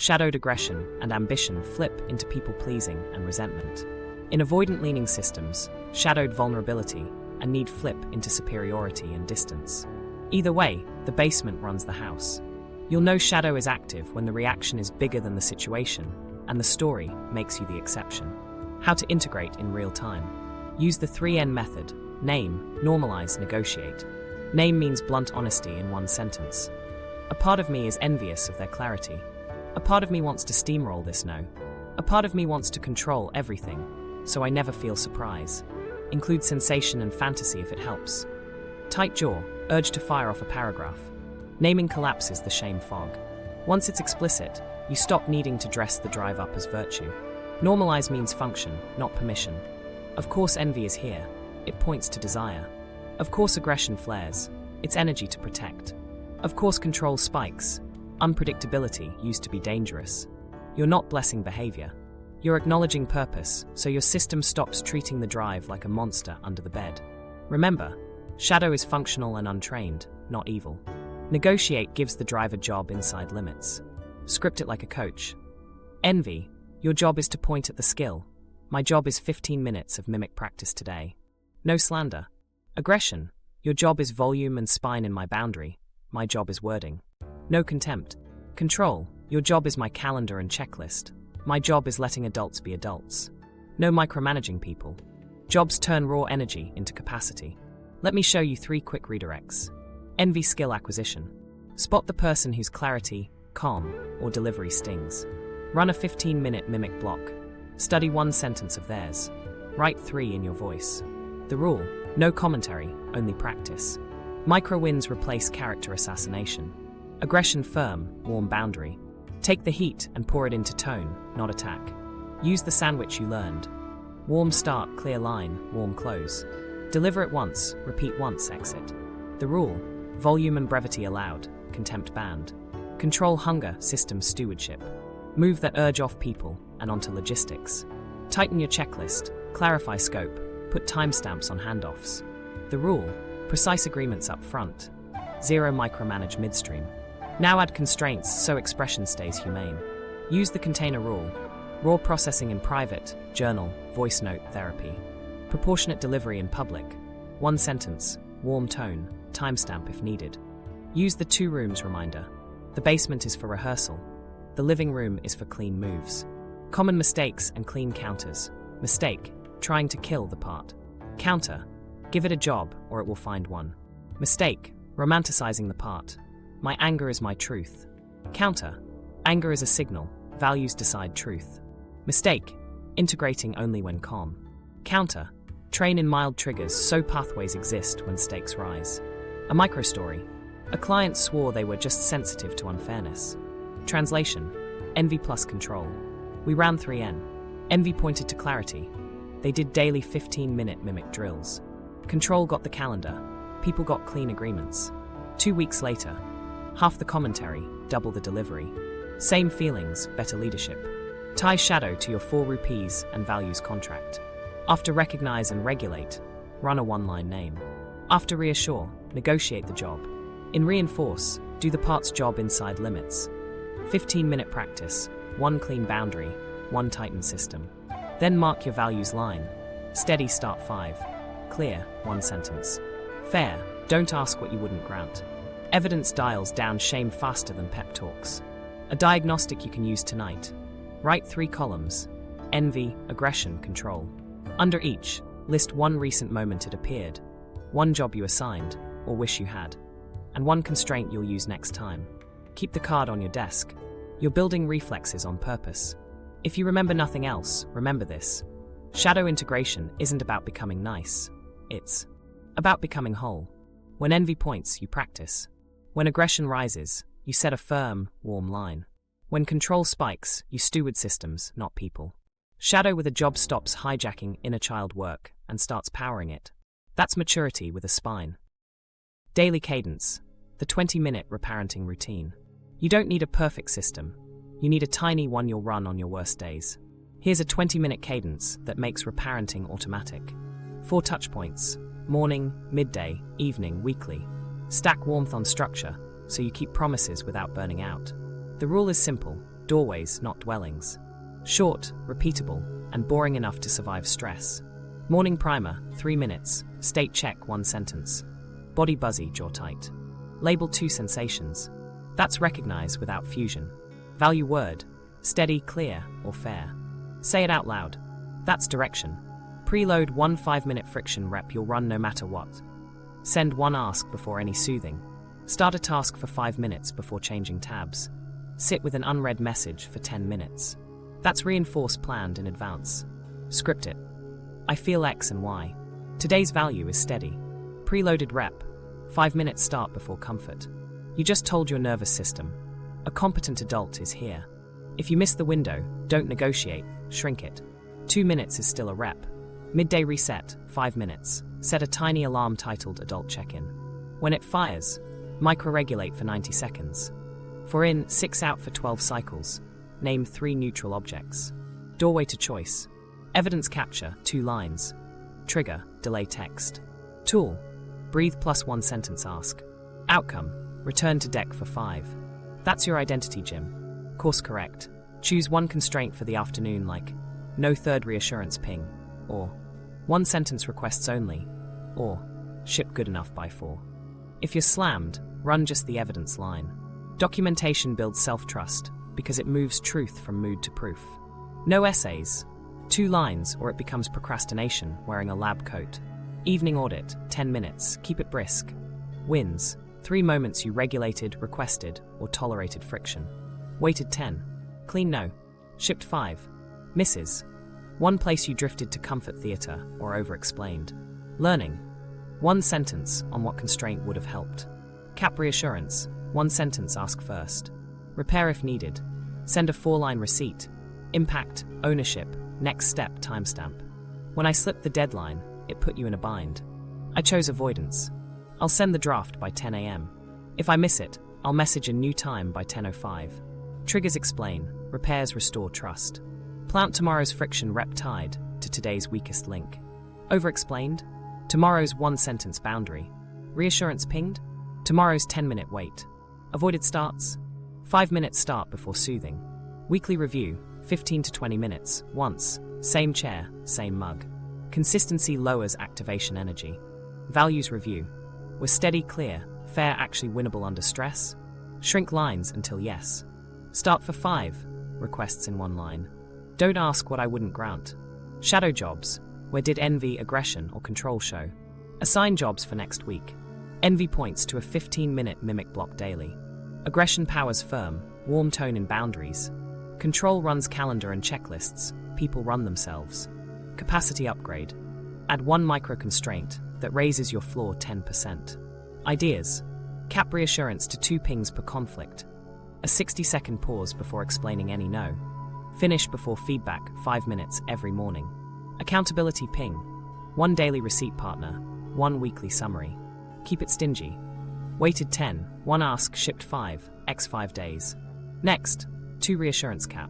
shadowed aggression and ambition flip into people-pleasing and resentment. In avoidant-leaning systems, shadowed vulnerability and need flip into superiority and distance. Either way, the basement runs the house. You'll know shadow is active when the reaction is bigger than the situation, and the story makes you the exception. How to integrate in real time. Use the 3N method: name, normalize, negotiate. Name means blunt honesty in one sentence. A part of me is envious of their clarity. A part of me wants to steamroll this no. A part of me wants to control everything, so I never feel surprise. Include sensation and fantasy if it helps. Tight jaw, urge to fire off a paragraph. Naming collapses the shame fog. Once it's explicit, you stop needing to dress the drive up as virtue. Normalize means function, not permission. Of course envy is here. It points to desire. Of course aggression flares. It's energy to protect. Of course control spikes. Unpredictability used to be dangerous. You're not blessing behavior. You're acknowledging purpose, so your system stops treating the drive like a monster under the bed. Remember, shadow is functional and untrained, not evil. Negotiate gives the drive a job inside limits. Script it like a coach. Envy, your job is to point at the skill. My job is 15 minutes of mimic practice today. No slander. Aggression, your job is volume and spine in my boundary. My job is wording. No contempt. Control, your job is my calendar and checklist. My job is letting adults be adults. No micromanaging people. Jobs turn raw energy into capacity. Let me show you 3 quick redirects. Envy skill acquisition. Spot the person whose clarity, calm, or delivery stings. Run a 15-minute mimic block. Study 1 sentence of theirs. Write 3 in your voice. The rule: no commentary, only practice. Micro wins replace character assassination. Aggression firm, warm boundary. Take the heat and pour it into tone, not attack. Use the sandwich you learned. Warm start, clear line, warm close. Deliver it once, repeat once, exit. The rule: volume and brevity allowed, contempt banned. Control hunger, system stewardship. Move that urge off people and onto logistics. Tighten your checklist, clarify scope, put timestamps on handoffs. The rule: precise agreements up front. Zero micromanage midstream. Now add constraints so expression stays humane. Use the container rule. Raw processing in private, journal, voice note, therapy. Proportionate delivery in public. 1 sentence, warm tone, timestamp if needed. Use the 2 rooms reminder. The basement is for rehearsal. The living room is for clean moves. Common mistakes and clean counters. Mistake: trying to kill the part. Counter: give it a job or it will find one. Mistake: romanticizing the part. My anger is my truth. Counter: anger is a signal, values decide truth. Mistake: integrating only when calm. Counter: train in mild triggers so pathways exist when stakes rise. A microstory: a client swore they were just sensitive to unfairness. Translation: envy plus control. We ran 3N. Envy pointed to clarity. They did daily 15-minute mimic drills. Control got the calendar. People got clean agreements. 2 weeks later, half the commentary, double the delivery. Same feelings, better leadership. Tie shadow to your 4 rupees and values contract. After recognize and regulate, run a 1-line name. After reassure, negotiate the job. In reinforce, do the part's job inside limits. 15-minute practice, 1 clean boundary, 1 tightened system. Then mark your values line. Steady start 5. Clear, 1 sentence. Fair, don't ask what you wouldn't grant. Evidence dials down shame faster than pep talks. A diagnostic you can use tonight. Write 3 columns: envy, aggression, control. Under each, list 1 recent moment it appeared, 1 job you assigned, or wish you had, and 1 constraint you'll use next time. Keep the card on your desk. You're building reflexes on purpose. If you remember nothing else, remember this. Shadow integration isn't about becoming nice. It's about becoming whole. When envy points, you practice. When aggression rises, you set a firm, warm line. When control spikes, you steward systems, not people. Shadow with a job stops hijacking inner child work and starts powering it. That's maturity with a spine. Daily cadence, the 20-minute reparenting routine. You don't need a perfect system. You need a tiny one you'll run on your worst days. Here's a 20-minute cadence that makes reparenting automatic. 4 touch points: morning, midday, evening, weekly. Stack warmth on structure, so you keep promises without burning out. The rule is simple: Doorways, not dwellings. Short, repeatable, and boring enough to survive stress. Morning primer, 3 minutes. State check, 1 sentence. Body buzzy, jaw tight. Label 2 sensations. That's recognize without fusion. Value word, steady, clear, or fair. Say it out loud. That's direction. Preload 1 5-minute friction rep you'll run no matter what. Send 1 ask before any soothing. Start a task for 5 minutes before changing tabs. Sit with an unread message for 10 minutes. That's reinforce planned in advance. Script it. I feel X and Y. Today's value is steady. Preloaded rep. 5 minutes start before comfort. You just told your nervous system. A competent adult is here. If you miss the window, don't negotiate, shrink it. 2 minutes is still a rep. Midday reset, 5 minutes. Set a tiny alarm titled Adult Check-in. When it fires, micro-regulate for 90 seconds. For in, 6 out for 12 cycles. Name 3 neutral objects. Doorway to choice. Evidence capture, 2 lines. Trigger, delay text. Tool, breathe plus 1 sentence ask. Outcome, return to deck for 5. That's your identity, Jim. Course correct. Choose 1 constraint for the afternoon like, no third reassurance ping, or 1 sentence requests only, or ship good enough by 4. If you're slammed, run just the evidence line. Documentation builds self-trust, because it moves truth from mood to proof. No essays. 2 lines or it becomes procrastination wearing a lab coat. Evening audit, 10 minutes, keep it brisk. Wins, 3 moments you regulated, requested, or tolerated friction. Weighted 10. Clean no. Shipped 5. Misses. 1 place you drifted to comfort theater or over-explained. Learning. 1 sentence on what constraint would have helped. Cap reassurance. 1 sentence ask first. Repair if needed. Send a 4-line receipt. Impact, ownership, next step timestamp. When I slipped the deadline, it put you in a bind. I chose avoidance. I'll send the draft by 10 a.m. If I miss it, I'll message a new time by 10:05. Triggers explain, repairs restore trust. Plant tomorrow's friction rep tied to today's weakest link. Over-explained? Tomorrow's 1-sentence boundary. Reassurance pinged? Tomorrow's 10-minute wait. Avoided starts? 5 minutes start before soothing. Weekly review, 15 to 20 minutes, once, same chair, same mug. Consistency lowers activation energy. Values review. Was steady, clear, fair actually winnable under stress? Shrink lines until yes. Start for 5, requests in 1 line. Don't ask what I wouldn't grant. Shadow jobs, where did envy, aggression, or control show? Assign jobs for next week. Envy points to a 15-minute mimic block daily. Aggression powers firm, warm tone in boundaries. Control runs calendar and checklists, people run themselves. Capacity upgrade. Add 1 micro-constraint that raises your floor 10%. Ideas. Cap reassurance to 2 pings per conflict. A 60-second pause before explaining any no. Finish before feedback, 5 minutes every morning. Accountability ping. 1 daily receipt partner, 1 weekly summary. Keep it stingy. Weighted 10, 1 ask, shipped 5, x 5 days. Next, 2 reassurance cap.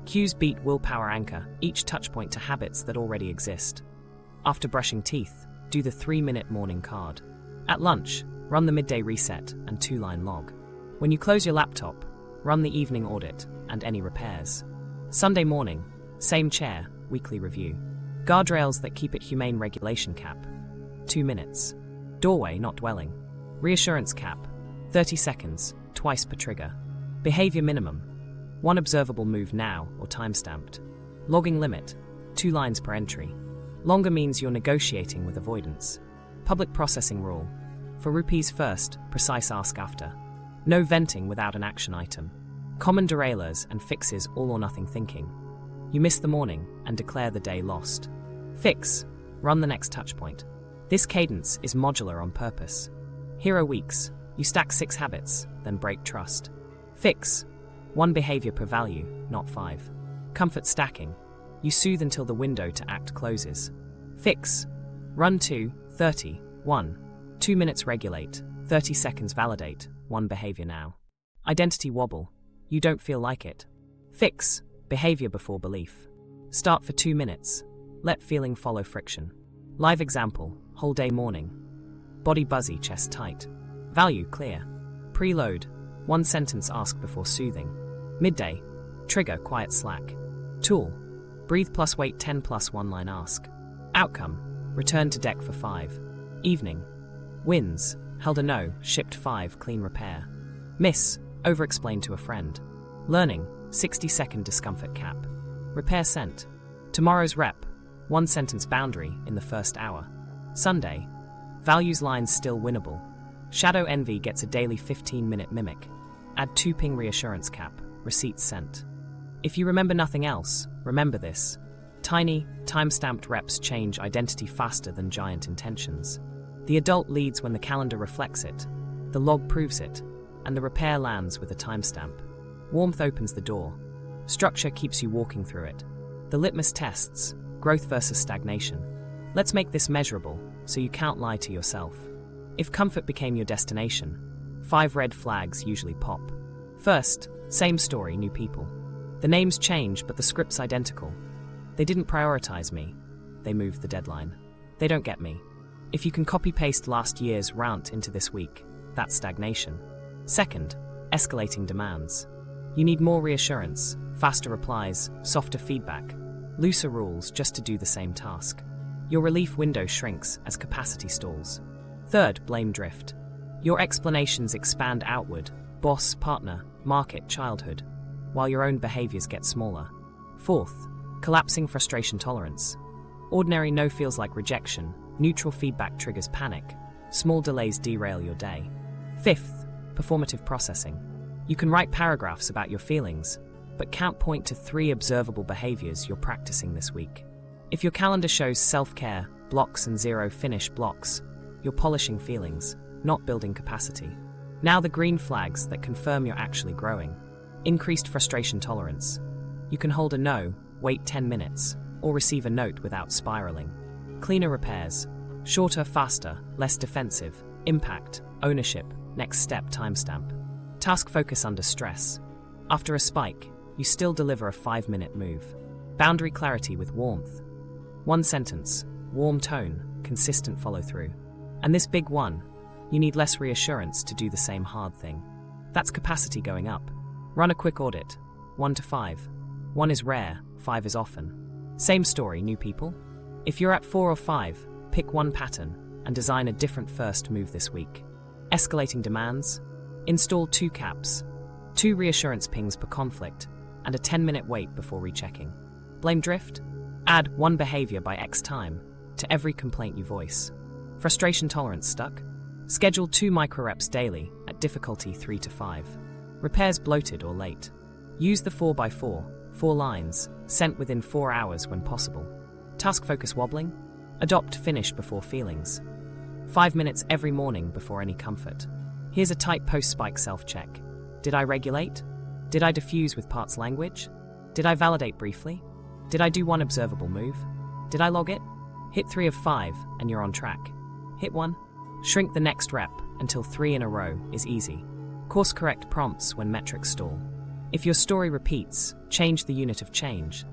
Cues beat willpower anchor, each touchpoint to habits that already exist. After brushing teeth, do the 3-minute morning card. At lunch, run the midday reset and 2-line log. When you close your laptop, run the evening audit and any repairs. Sunday morning, same chair, weekly review. Guardrails that keep it humane regulation cap. 2 minutes. Doorway, not dwelling. Reassurance cap. 30 seconds, twice per trigger. Behavior minimum. 1 observable move now or timestamped. Logging limit. 2 lines per entry. Longer means you're negotiating with avoidance. Public processing rule. For rupees first, precise ask after. No venting without an action item. Common derailers and fixes all or nothing thinking. You miss the morning and declare the day lost. Fix. Run the next touchpoint. This cadence is modular on purpose. Hero weeks. You stack 6 habits, then break trust. Fix. 1 behavior per value, not 5. Comfort stacking. You soothe until the window to act closes. Fix. Run 2, 30, 1. 2 minutes regulate, 30 seconds validate, 1 behavior now. Identity wobble. You don't feel like it. Fix. Behavior before belief. Start for 2 minutes. Let feeling follow friction. Live example, whole day morning. Body buzzy, chest tight. Value clear. Preload. 1 sentence ask before soothing. Midday. Trigger, quiet slack. Tool, breathe plus wait 10 plus 1 line ask. Outcome, return to deck for 5. Evening, wins, held a no, shipped 5, clean repair. Miss, over-explained to a friend. Learning, 60-second discomfort cap. Repair sent. Tomorrow's rep, 1 sentence boundary in the first hour. Sunday, values lines still winnable. Shadow envy gets a daily 15-minute mimic. Add 2 ping reassurance cap, receipts sent. If you remember nothing else, remember this. Tiny, time-stamped reps change identity faster than giant intentions. The adult leads when the calendar reflects it, the log proves it, and the repair lands with a timestamp. Warmth opens the door. Structure keeps you walking through it. The litmus tests, growth versus stagnation. Let's make this measurable, so you can't lie to yourself. If comfort became your destination, 5 red flags usually pop. First, same story, new people. The names change, but the script's identical. They didn't prioritize me. They moved the deadline. They don't get me. If you can copy-paste last year's rant into this week, that's stagnation. Second, escalating demands. You need more reassurance, faster replies, softer feedback, looser rules just to do the same task. Your relief window shrinks as capacity stalls. Third, blame drift. Your explanations expand outward, boss, partner, market, childhood, while your own behaviors get smaller. Fourth, collapsing frustration tolerance. Ordinary no feels like rejection, neutral feedback triggers panic, small delays derail your day. Fifth, performative processing. You can write paragraphs about your feelings, but can't point to 3 observable behaviors you're practicing this week. If your calendar shows self-care, blocks and 0 finish blocks, you're polishing feelings, not building capacity. Now the green flags that confirm you're actually growing. Increased frustration tolerance. You can hold a no, wait 10 minutes, or receive a note without spiraling. Cleaner repairs. Shorter, faster, less defensive. Impact, ownership, next step timestamp. Task focus under stress. After a spike, you still deliver a 5-minute move. Boundary clarity with warmth. 1 sentence, warm tone, consistent follow-through. And this big one, you need less reassurance to do the same hard thing. That's capacity going up. Run a quick audit. 1 to 5. 1 is rare, 5 is often. Same story, new people? If you're at 4 or 5, pick one pattern and design a different first move this week. Escalating demands. Install 2 caps, 2 reassurance pings per conflict, and a 10-minute wait before rechecking. Blame drift. Add 1 behavior by X time to every complaint you voice. Frustration tolerance stuck. Schedule 2 micro-reps daily at difficulty 3 to 5. Repairs bloated or late. Use the 4x4, 4 lines, sent within 4 hours when possible. Task focus wobbling. Adopt finish before feelings. 5 minutes every morning before any comfort. Here's a tight post-spike self-check. Did I regulate? Did I diffuse with parts language? Did I validate briefly? Did I do 1 observable move? Did I log it? Hit 3 of 5 and you're on track. Hit 1. Shrink the next rep until 3 in a row is easy. Course correct prompts when metrics stall. If your story repeats, change the unit of change.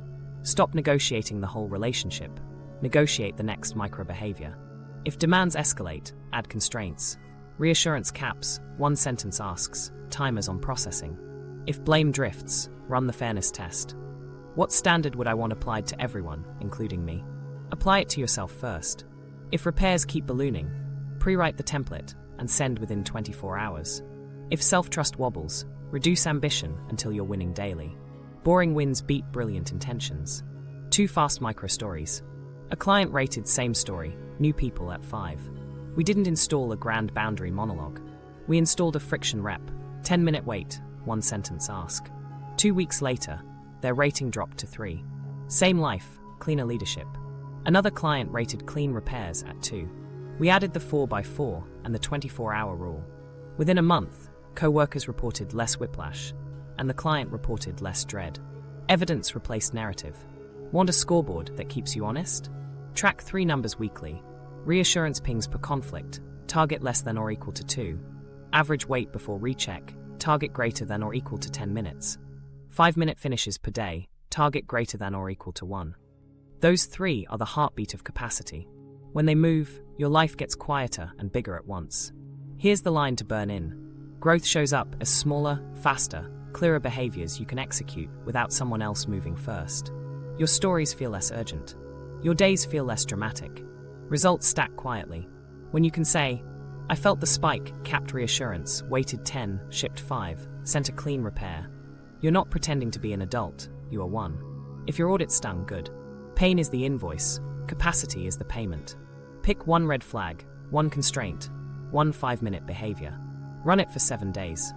Stop negotiating the whole relationship. Negotiate the next micro-behavior. If demands escalate, add constraints. Reassurance caps, 1 sentence asks, timers on processing. If blame drifts, run the fairness test. What standard would I want applied to everyone, including me? Apply it to yourself first. If repairs keep ballooning, pre-write the template and send within 24 hours. If self-trust wobbles, reduce ambition until you're winning daily. Boring wins beat brilliant intentions. 2 fast micro-stories. A client rated same story, new people at 5. We didn't install a grand boundary monologue. We installed a friction rep, 10-minute wait, 1 sentence ask. 2 weeks later, their rating dropped to 3. Same life, cleaner leadership. Another client rated clean repairs at 2. We added the 4x4 and the 24-hour rule. Within a month, co-workers reported less whiplash, and the client reported less dread. Evidence replaced narrative. Want a scoreboard that keeps you honest? Track 3 numbers weekly. Reassurance pings per conflict, target less than or equal to 2. Average wait before recheck, target greater than or equal to 10 minutes. 5-minute finishes per day, target greater than or equal to 1. Those 3 are the heartbeat of capacity. When they move, your life gets quieter and bigger at once. Here's the line to burn in. Growth shows up as smaller, faster, clearer behaviors you can execute without someone else moving first. Your stories feel less urgent. Your days feel less dramatic. Results stack quietly. When you can say, I felt the spike, capped reassurance, waited 10, shipped 5, sent a clean repair. You're not pretending to be an adult, you are one. If your audit stung, good. Pain is the invoice, capacity is the payment. Pick one red flag, one constraint, one 5-minute behavior. Run it for 7 days.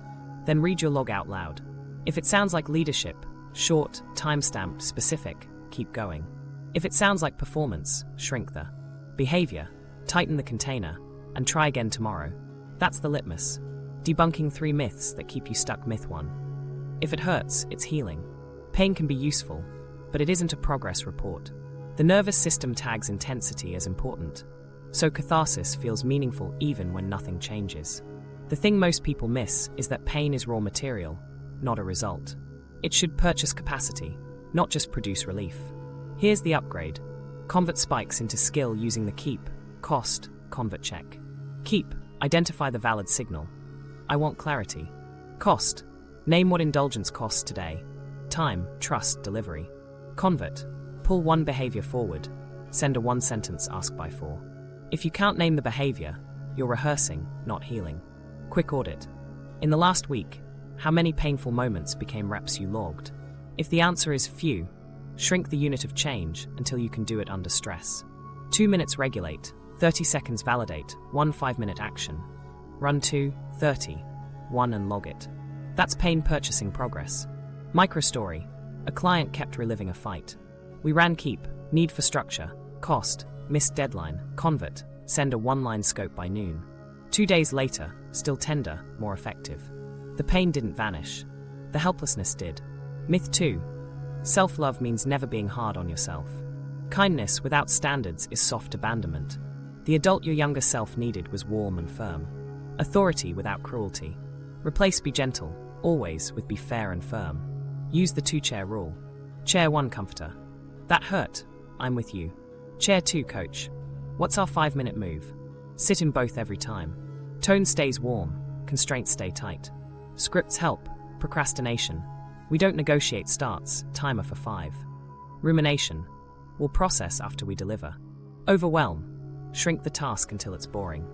Then read your log out loud. If it sounds like leadership, short, time-stamped, specific, keep going. If it sounds like performance, shrink the behavior, tighten the container, and try again tomorrow. That's the litmus. Debunking 3 myths that keep you stuck. Myth 1. If it hurts, it's healing. Pain can be useful, but it isn't a progress report. The nervous system tags intensity as important, so catharsis feels meaningful even when nothing changes. The thing most people miss is that pain is raw material, not a result. It should purchase capacity, not just produce relief. Here's the upgrade. Convert spikes into skill using the keep, cost, convert check. Keep, identify the valid signal. I want clarity. Cost, name what indulgence costs today. Time, trust, delivery. Convert, pull one behavior forward. Send a 1-sentence ask by 4. If you can't name the behavior, you're rehearsing, not healing. Quick audit. In the last week, how many painful moments became reps you logged? If the answer is few, shrink the unit of change until you can do it under stress. 2 minutes regulate, 30 seconds validate, 1 5-minute action. Run 2, 30, 1 and log it. That's pain purchasing progress. Microstory. A client kept reliving a fight. We ran keep, need for structure, cost, missed deadline, convert, send a 1-line scope by noon. 2 days later, still tender, more effective. The pain didn't vanish. The helplessness did. Myth 2. Self-love means never being hard on yourself. Kindness without standards is soft abandonment. The adult your younger self needed was warm and firm. Authority without cruelty. Replace be gentle, always, with be fair and firm. Use the 2-chair rule. Chair 1 comforter. That hurt. I'm with you. Chair 2 coach. What's our 5-minute move? Sit in both every time. Tone stays warm, constraints stay tight. Scripts help, procrastination. We don't negotiate starts, timer for 5. Rumination. We'll process after we deliver. Overwhelm. Shrink the task until it's boring.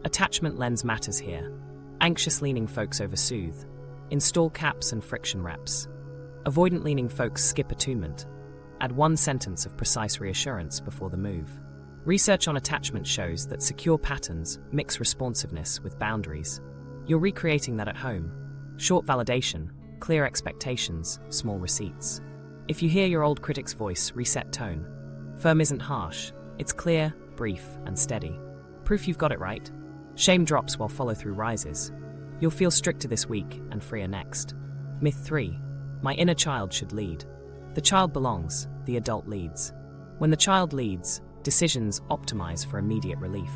Attachment lens matters here. Anxious leaning folks oversoothe. Install caps and friction reps. Avoidant leaning folks skip attunement. Add 1 sentence of precise reassurance before the move. Research on attachment shows that secure patterns mix responsiveness with boundaries. You're recreating that at home. Short validation, clear expectations, small receipts. If you hear your old critic's voice, reset tone. Firm isn't harsh, it's clear, brief, and steady. Proof you've got it right. Shame drops while follow-through rises. You'll feel stricter this week and freer next. Myth 3. My inner child should lead. The child belongs, the adult leads. When the child leads, decisions optimize for immediate relief.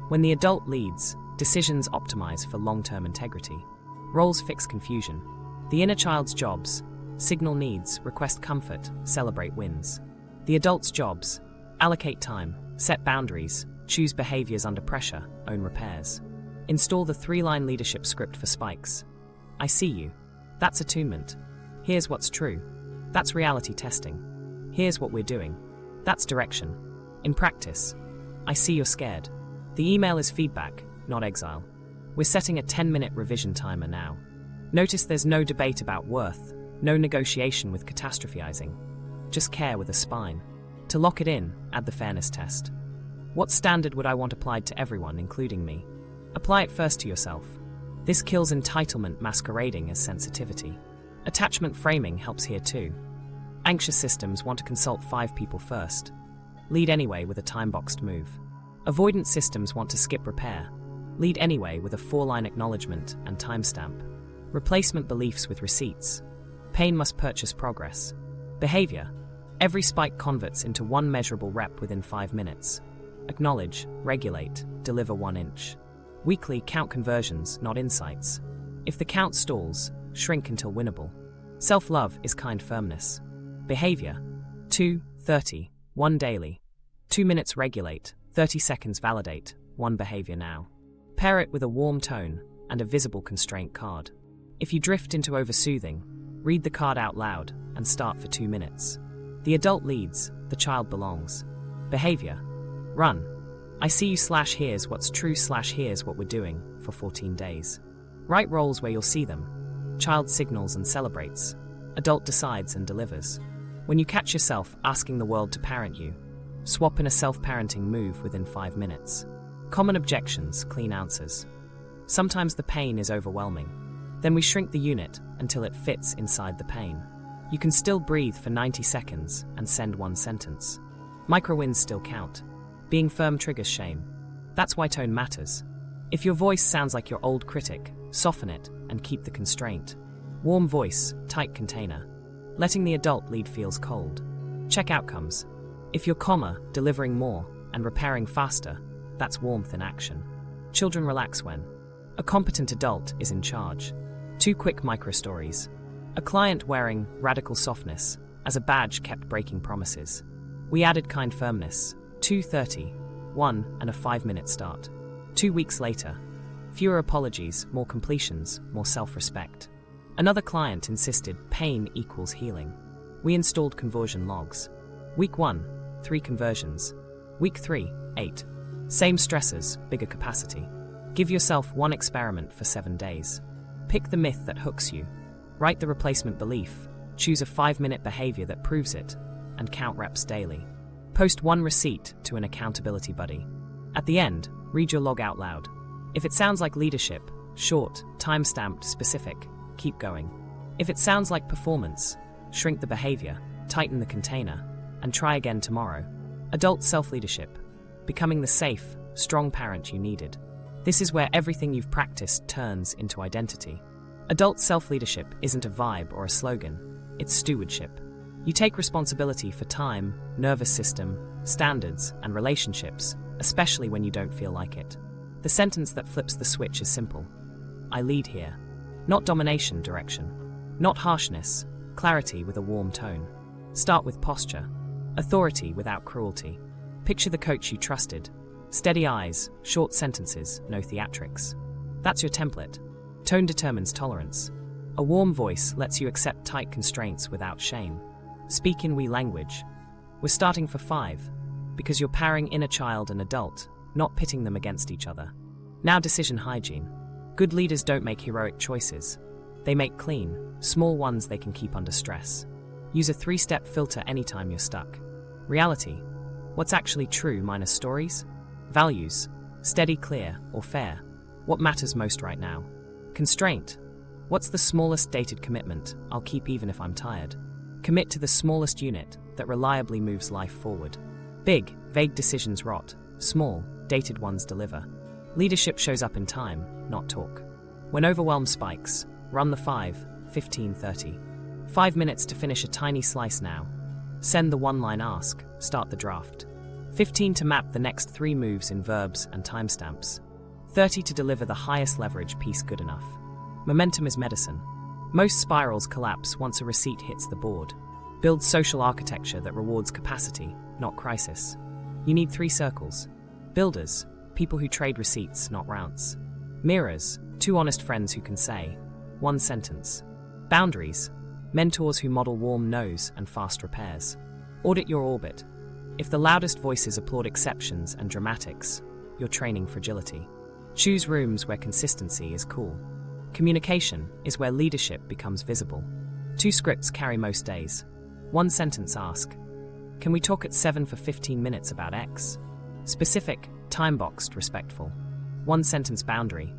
When the adult leads, decisions optimize for long-term integrity. Roles fix confusion. The inner child's jobs: signal needs, request comfort, celebrate wins. The adult's jobs: allocate time, set boundaries, choose behaviors under pressure, own repairs. Install the 3-line leadership script for spikes. I see you. That's attunement. Here's what's true. That's reality testing. Here's what we're doing. That's direction. In practice, I see you're scared. The email is feedback, not exile. We're setting a 10-minute revision timer now. Notice there's no debate about worth, no negotiation with catastrophizing. Just care with a spine. To lock it in, add the fairness test. What standard would I want applied to everyone, including me? Apply it first to yourself. This kills entitlement masquerading as sensitivity. Attachment framing helps here too. Anxious systems want to consult 5 people first. Lead anyway with a time-boxed move. Avoidant systems want to skip repair. Lead anyway with a 4-line acknowledgement and timestamp. Replacement beliefs with receipts. Pain must purchase progress. Behavior. Every spike converts into 1 measurable rep within 5 minutes. Acknowledge, regulate, deliver 1 inch. Weekly count conversions, not insights. If the count stalls, shrink until winnable. Self-love is kind firmness. Behavior. 2, 30, 1 daily. 2 minutes regulate, 30 seconds validate, 1 behavior now. Pair it with a warm tone and a visible constraint card. If you drift into oversoothing, read the card out loud and start for 2 minutes. The adult leads, the child belongs. Behavior. Run. I see you / here's what's true / here's what we're doing for 14 days. Write roles where you'll see them. Child signals and celebrates. Adult decides and delivers. When you catch yourself asking the world to parent you, swap in a self-parenting move within 5 minutes. Common objections, clean answers. Sometimes the pain is overwhelming. Then we shrink the unit until it fits inside the pain. You can still breathe for 90 seconds and send 1 sentence. Micro-wins still count. Being firm triggers shame. That's why tone matters. If your voice sounds like your old critic, soften it and keep the constraint. Warm voice, tight container. Letting the adult lead feels cold. Check outcomes. If you're delivering more and repairing faster, that's warmth in action. Children relax when a competent adult is in charge. 2 quick micro stories. A client wearing radical softness as a badge kept breaking promises. We added kind firmness, 2:30, 1 and a 5-minute start. 2 weeks later, fewer apologies, more completions, more self-respect. Another client insisted pain equals healing. We installed conversion logs. Week 1, 3 conversions. Week 3, 8. Same stressors, bigger capacity. Give yourself 1 experiment for 7 days. Pick the myth that hooks you. Write the replacement belief. Choose a 5-minute behavior that proves it, and count reps daily. Post 1 receipt to an accountability buddy. At the end, read your log out loud. If it sounds like leadership, short, time-stamped, specific, keep going. If it sounds like performance, shrink the behavior, tighten the container, and try again tomorrow. Adult self-leadership. Becoming the safe, strong parent you needed. This is where everything you've practiced turns into identity. Adult self-leadership isn't a vibe or a slogan, it's stewardship. You take responsibility for time, nervous system, standards, and relationships, especially when you don't feel like it. The sentence that flips the switch is simple. I lead here. Not domination, direction. Not harshness, clarity with a warm tone. Start with posture. Authority without cruelty. Picture the coach you trusted. Steady eyes, short sentences, no theatrics. That's your template. Tone determines tolerance. A warm voice lets you accept tight constraints without shame. Speak in we language. We're starting for 5, because you're pairing inner child and adult, not pitting them against each other. Now decision hygiene. Good leaders don't make heroic choices. They make clean, small ones they can keep under stress. Use a 3-step filter anytime you're stuck. Reality. What's actually true minus stories? Values. Steady, clear, or fair. What matters most right now? Constraint. What's the smallest dated commitment I'll keep even if I'm tired? Commit to the smallest unit that reliably moves life forward. Big, vague decisions rot. Small, dated ones deliver. Leadership shows up in time, not talk. When overwhelm spikes, run the 5, 15, 30. 5 minutes to finish a tiny slice now. Send the 1-line ask, start the draft. 15 to map the next 3 moves in verbs and timestamps. 30 to deliver the highest leverage piece good enough. Momentum is medicine. Most spirals collapse once a receipt hits the board. Build social architecture that rewards capacity, not crisis. You need 3 circles. Builders, people who trade receipts, not rounds. Mirrors, 2 honest friends who can say 1 sentence. Boundaries, mentors who model warm no's and fast repairs. Audit your orbit. If the loudest voices applaud exceptions and dramatics, you're training fragility. Choose rooms where consistency is cool. Communication is where leadership becomes visible. 2 scripts carry most days. 1 sentence ask. Can we talk at 7 for 15 minutes about X? Specific, time-boxed, respectful. 1 sentence boundary.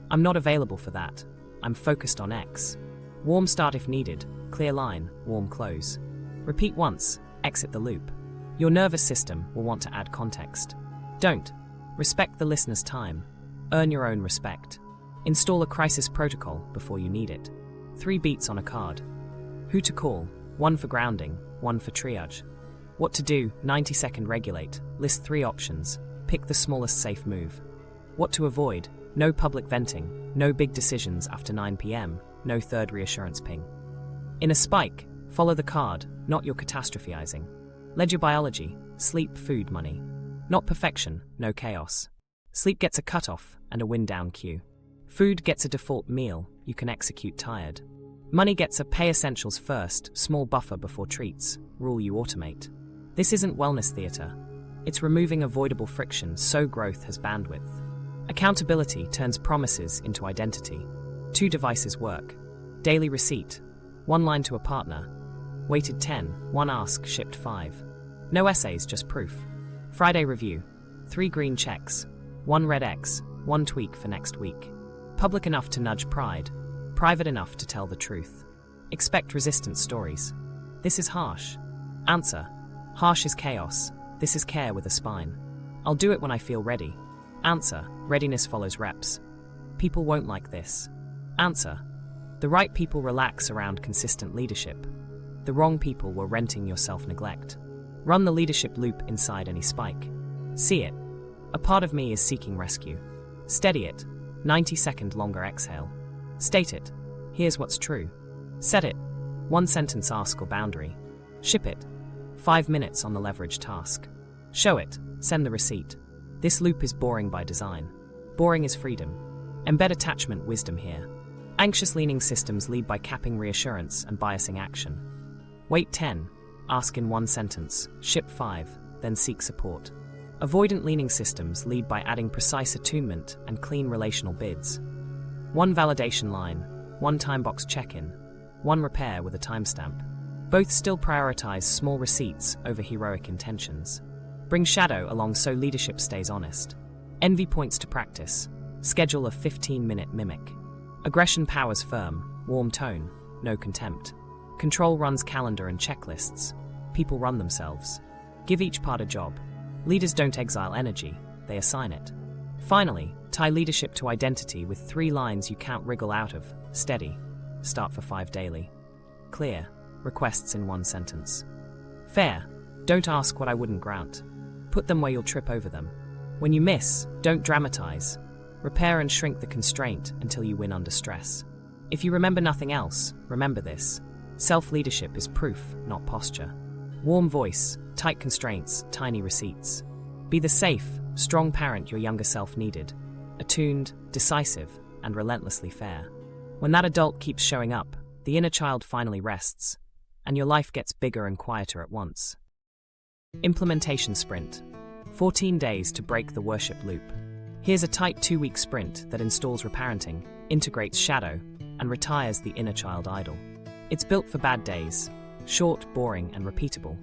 I'm not available for that. I'm focused on X. Warm start if needed, clear line, warm close. Repeat once, exit the loop. Your nervous system will want to add context. Don't. Respect the listener's time. Earn your own respect. Install a crisis protocol before you need it. 3 beats on a card. Who to call, 1 for grounding, 1 for triage. What to do, 90-second regulate, list 3 options, pick the smallest safe move. What to avoid, no public venting, no big decisions after 9 p.m., no third reassurance ping. In a spike, follow the card, not your catastrophizing. Ledger biology, sleep, food, money. Not perfection, no chaos. Sleep gets a cutoff and a wind down cue. Food gets a default meal you can execute tired. Money gets a pay essentials first, small buffer before treats, rule you automate. This isn't wellness theater. It's removing avoidable friction so growth has bandwidth. Accountability turns promises into identity. 2 devices work. Daily receipt. 1 line to a partner. Weighted 10, 1 ask, shipped 5. No essays, just proof. Friday review. 3 green checks. 1 red X, 1 tweak for next week. Public enough to nudge pride. Private enough to tell the truth. Expect resistance stories. This is harsh. Answer. Harsh is chaos. This is care with a spine. I'll do it when I feel ready. Answer. Readiness follows reps. People won't like this. Answer. The right people relax around consistent leadership. The wrong people were renting your self-neglect. Run the leadership loop inside any spike. See it. A part of me is seeking rescue. Steady it. 90-second longer exhale. State it. Here's what's true. Set it. 1 sentence ask or boundary. Ship it. 5 minutes on the leverage task. Show it. Send the receipt. This loop is boring by design. Boring is freedom. Embed attachment wisdom here. Anxious leaning systems lead by capping reassurance and biasing action. Wait 10. Ask in 1 sentence. Ship 5. Then seek support. Avoidant leaning systems lead by adding precise attunement and clean relational bids. 1 validation line, 1 timebox check-in, 1 repair with a timestamp. Both still prioritize small receipts over heroic intentions. Bring shadow along so leadership stays honest. Envy points to practice. Schedule a 15-minute mimic. Aggression powers firm, warm tone, no contempt. Control runs calendar and checklists. People run themselves. Give each part a job. Leaders don't exile energy, they assign it. Finally, tie leadership to identity with 3 lines you can't wriggle out of. Steady. Start for 5 daily. Clear. Requests in 1 sentence. Fair. Don't ask what I wouldn't grant. Put them where you'll trip over them. When you miss, don't dramatize. Repair and shrink the constraint until you win under stress. If you remember nothing else, remember this. Self-leadership is proof, not posture. Warm voice, tight constraints, tiny receipts. Be the safe, strong parent your younger self needed. Attuned, decisive, and relentlessly fair. When that adult keeps showing up, the inner child finally rests, and your life gets bigger and quieter at once. Implementation sprint. 14 days to break the worship loop. Here's a tight 2-week sprint that installs reparenting, integrates shadow, and retires the inner child idol. It's built for bad days. Short, boring, and repeatable.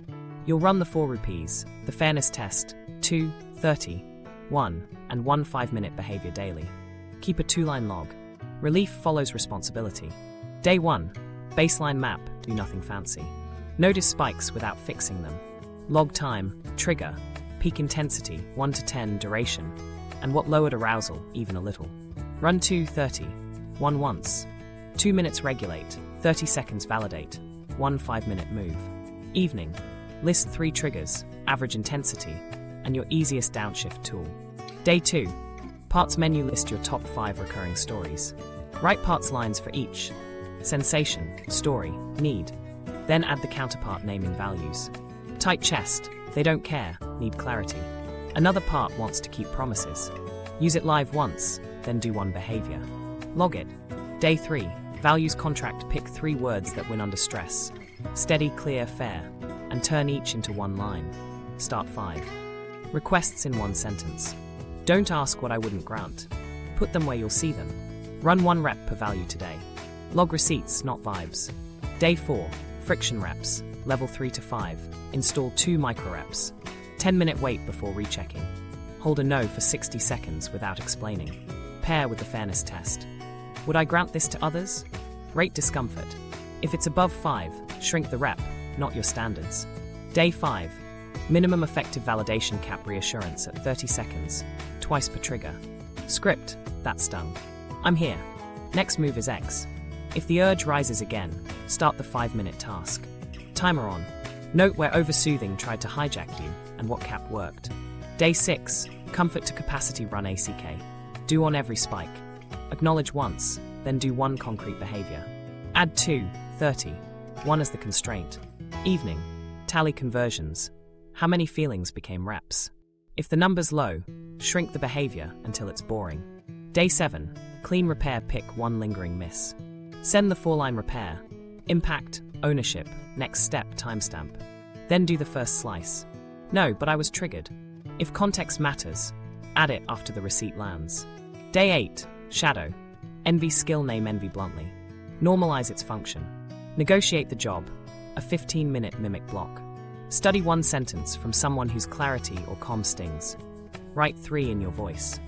You'll run the 4 rupees, the fairness test, 2, 30, 1, and 1 5-minute behavior daily. Keep a 2-line log. Relief follows responsibility. Day 1, baseline map, do nothing fancy. Notice spikes without fixing them. Log time, trigger, peak intensity, 1 to 10 duration, and what lowered arousal, even a little. Run 2, 30, 1 once. 2 minutes regulate, 30 seconds validate. 1 5-minute move. Evening. List 3 triggers, average intensity, and your easiest downshift tool. Day 2. Parts menu list your top 5 recurring stories. Write parts lines for each. Sensation, story, need. Then add the counterpart naming values. Tight chest, they don't care, need clarity. Another part wants to keep promises. Use it live once, then do 1 behavior. Log it. Day 3. Values contract, pick 3 words that win under stress. Steady, clear, fair, and turn each into 1 line. Start 5. Requests in 1 sentence. Don't ask what I wouldn't grant. Put them where you'll see them. Run 1 rep per value today. Log receipts, not vibes. Day 4. Friction reps, level 3 to 5. Install 2 micro reps. 10-minute wait before rechecking. Hold a no for 60 seconds without explaining. Pair with the fairness test. Would I grant this to others? Rate discomfort. If it's above 5, shrink the rep, not your standards. Day 5. Minimum effective validation cap reassurance at 30 seconds, twice per trigger. Script, that stung. I'm here. Next move is X. If the urge rises again, start the 5-minute task. Timer on. Note where oversoothing tried to hijack you and what cap worked. Day 6. Comfort to capacity run ACK. Do on every spike. Acknowledge once, then do 1 concrete behavior. Add 2, 30, 1 as the constraint. Evening. Tally conversions. How many feelings became reps? If the number's low, shrink the behavior until it's boring. Day 7. Clean repair, pick one lingering miss. Send the 4-line repair. Impact, ownership, next step, timestamp. Then do the first slice. No, but I was triggered. If context matters, add it after the receipt lands. Day 8, shadow. Envy skill name envy bluntly. Normalize its function. Negotiate the job. A 15-minute mimic block. Study one sentence from someone whose clarity or calm stings. Write 3 in your voice.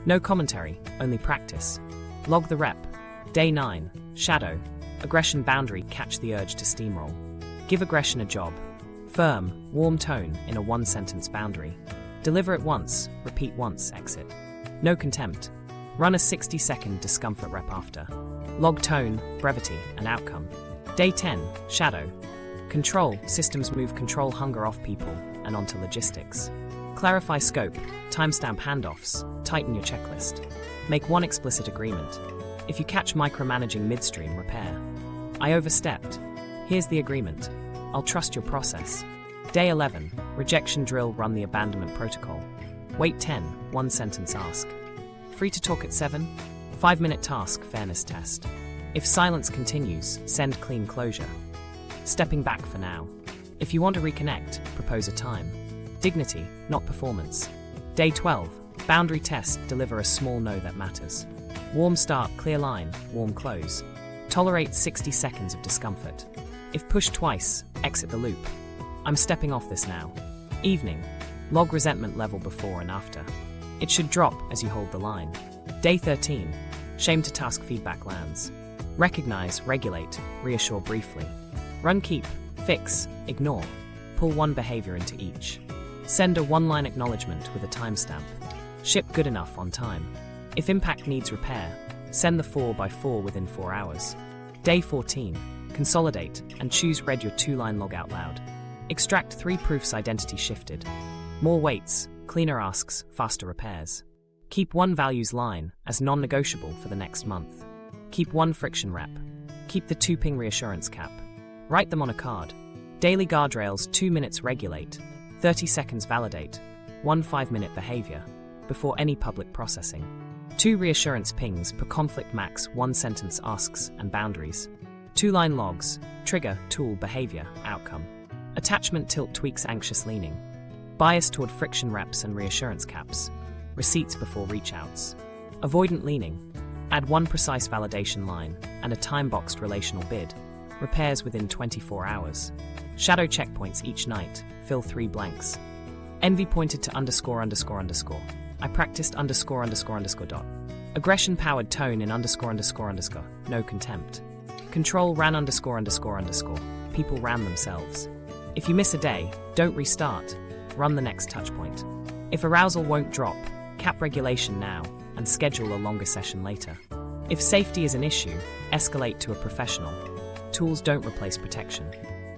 No commentary, only practice. Log the rep. Day 9, shadow. Aggression boundary, catch the urge to steamroll. Give aggression a job. Firm, warm tone in a 1-sentence boundary. Deliver it once, repeat once, exit. No contempt. Run a 60-second discomfort rep after. Log tone, brevity, and outcome. Day 10, shadow. Control, systems move control hunger off people and onto logistics. Clarify scope, timestamp handoffs, tighten your checklist. Make one explicit agreement. If you catch micromanaging midstream, repair. I overstepped. Here's the agreement. I'll trust your process. Day 11, rejection drill, run the abandonment protocol. Wait 10, 1-sentence ask. Free to talk at 7, 5-minute task, fairness test. If silence continues, send clean closure. Stepping back for now. If you want to reconnect, propose a time. Dignity, not performance. Day 12, boundary test, deliver a small no that matters. Warm start, clear line, warm close. Tolerate 60 seconds of discomfort. If pushed twice, exit the loop. I'm stepping off this now. Evening, log resentment level before and after. It should drop as you hold the line. Day 13, shame to task feedback lands. Recognize, regulate, reassure briefly. Run, keep, fix, ignore. Pull one behavior into each. Send a 1-line acknowledgement with a timestamp. Ship good enough on time. If impact needs repair, send the 4x4 within 4 hours. Day 14, consolidate and choose read your 2-line log out loud. Extract 3 proofs identity shifted. More weights, cleaner asks, faster repairs. Keep 1 values line as non-negotiable for the next month. Keep 1 friction rep. Keep the 2 ping reassurance cap. Write them on a card. Daily guardrails, 2 minutes regulate, 30 seconds validate, 1 5-minute behavior, before any public processing. 2 reassurance pings per conflict max, 1-sentence asks and boundaries. 2-line logs, trigger, tool, behavior, outcome. Attachment tilt tweaks anxious leaning. Bias toward friction reps and reassurance caps. Receipts before reach-outs. Avoidant leaning. Add 1 precise validation line and a time-boxed relational bid. Repairs within 24 hours. Shadow checkpoints each night. Fill 3 blanks. Envy pointed to ____. I practiced ____ dot. Aggression powered tone in ____. No contempt. Control ran ____. People ran themselves. If you miss a day, don't restart. Run the next touchpoint. If arousal won't drop, cap regulation now and schedule a longer session later. If safety is an issue, escalate to a professional. Tools don't replace protection.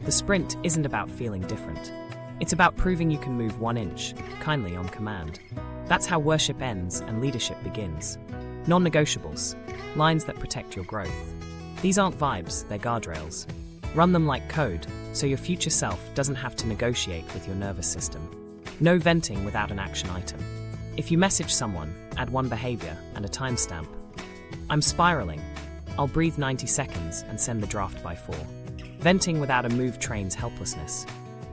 The sprint isn't about feeling different. It's about proving you can move 1 inch, kindly on command. That's how worship ends and leadership begins. Non-negotiables, lines that protect your growth. These aren't vibes, they're guardrails. Run them like code, so your future self doesn't have to negotiate with your nervous system. No venting without an action item. If you message someone, add 1 behavior and a timestamp. I'm spiraling. I'll breathe 90 seconds and send the draft by 4. Venting without a move trains helplessness.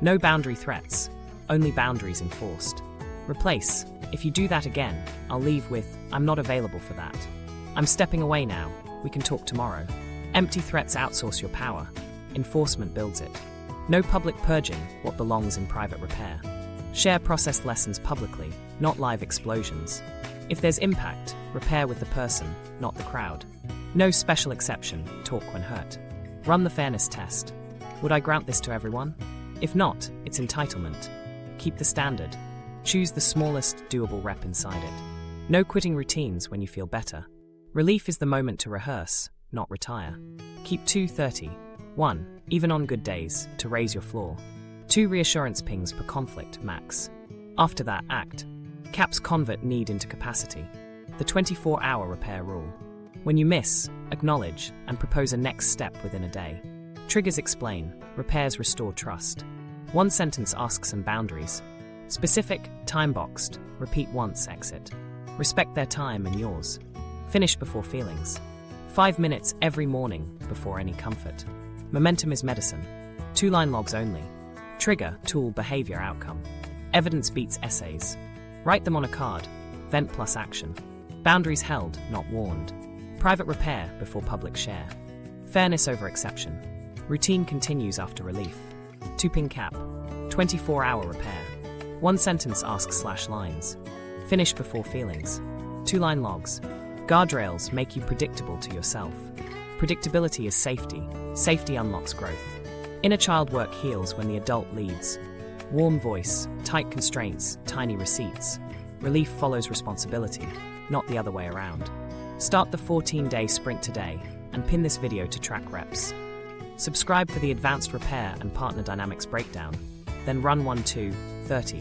No boundary threats, only boundaries enforced. Replace, if you do that again, I'll leave with, I'm not available for that. I'm stepping away now, we can talk tomorrow. Empty threats outsource your power. Enforcement builds it. No public purging what belongs in private repair. Share process lessons publicly, not live explosions. If there's impact, repair with the person, not the crowd. No special exception, talk when hurt. Run the fairness test. Would I grant this to everyone? If not, it's entitlement. Keep the standard. Choose the smallest, doable rep inside it. No quitting routines when you feel better. Relief is the moment to rehearse, not retire. Keep 2:30. 1, even on good days, to raise your floor. 2 reassurance pings per conflict, max. After that, act. Caps convert need into capacity. The 24-hour repair rule. When you miss, acknowledge and propose a next step within a day. Triggers explain, repairs restore trust. 1-sentence asks and boundaries. Specific, time-boxed, repeat once, exit. Respect their time and yours. Finish before feelings. 5 minutes every morning before any comfort. Momentum is medicine. 2-line logs only. Trigger, tool, behavior, outcome. Evidence beats essays. Write them on a card. Vent plus action. Boundaries held, not warned. Private repair before public share. Fairness over exception. Routine continues after relief. 2-pin cap. 24-hour repair. 1 sentence ask/lines. Finish before feelings. 2-line logs. Guardrails make you predictable to yourself. Predictability is safety. Safety unlocks growth. Inner child work heals when the adult leads. Warm voice, tight constraints, tiny receipts. Relief follows responsibility, not the other way around. Start the 14-day sprint today and pin this video to track reps. Subscribe for the advanced repair and partner dynamics breakdown. Then run 1, 2, 30.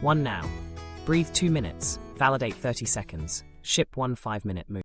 1 now. Breathe 2 minutes. Validate 30 seconds. Ship 1 5-minute move.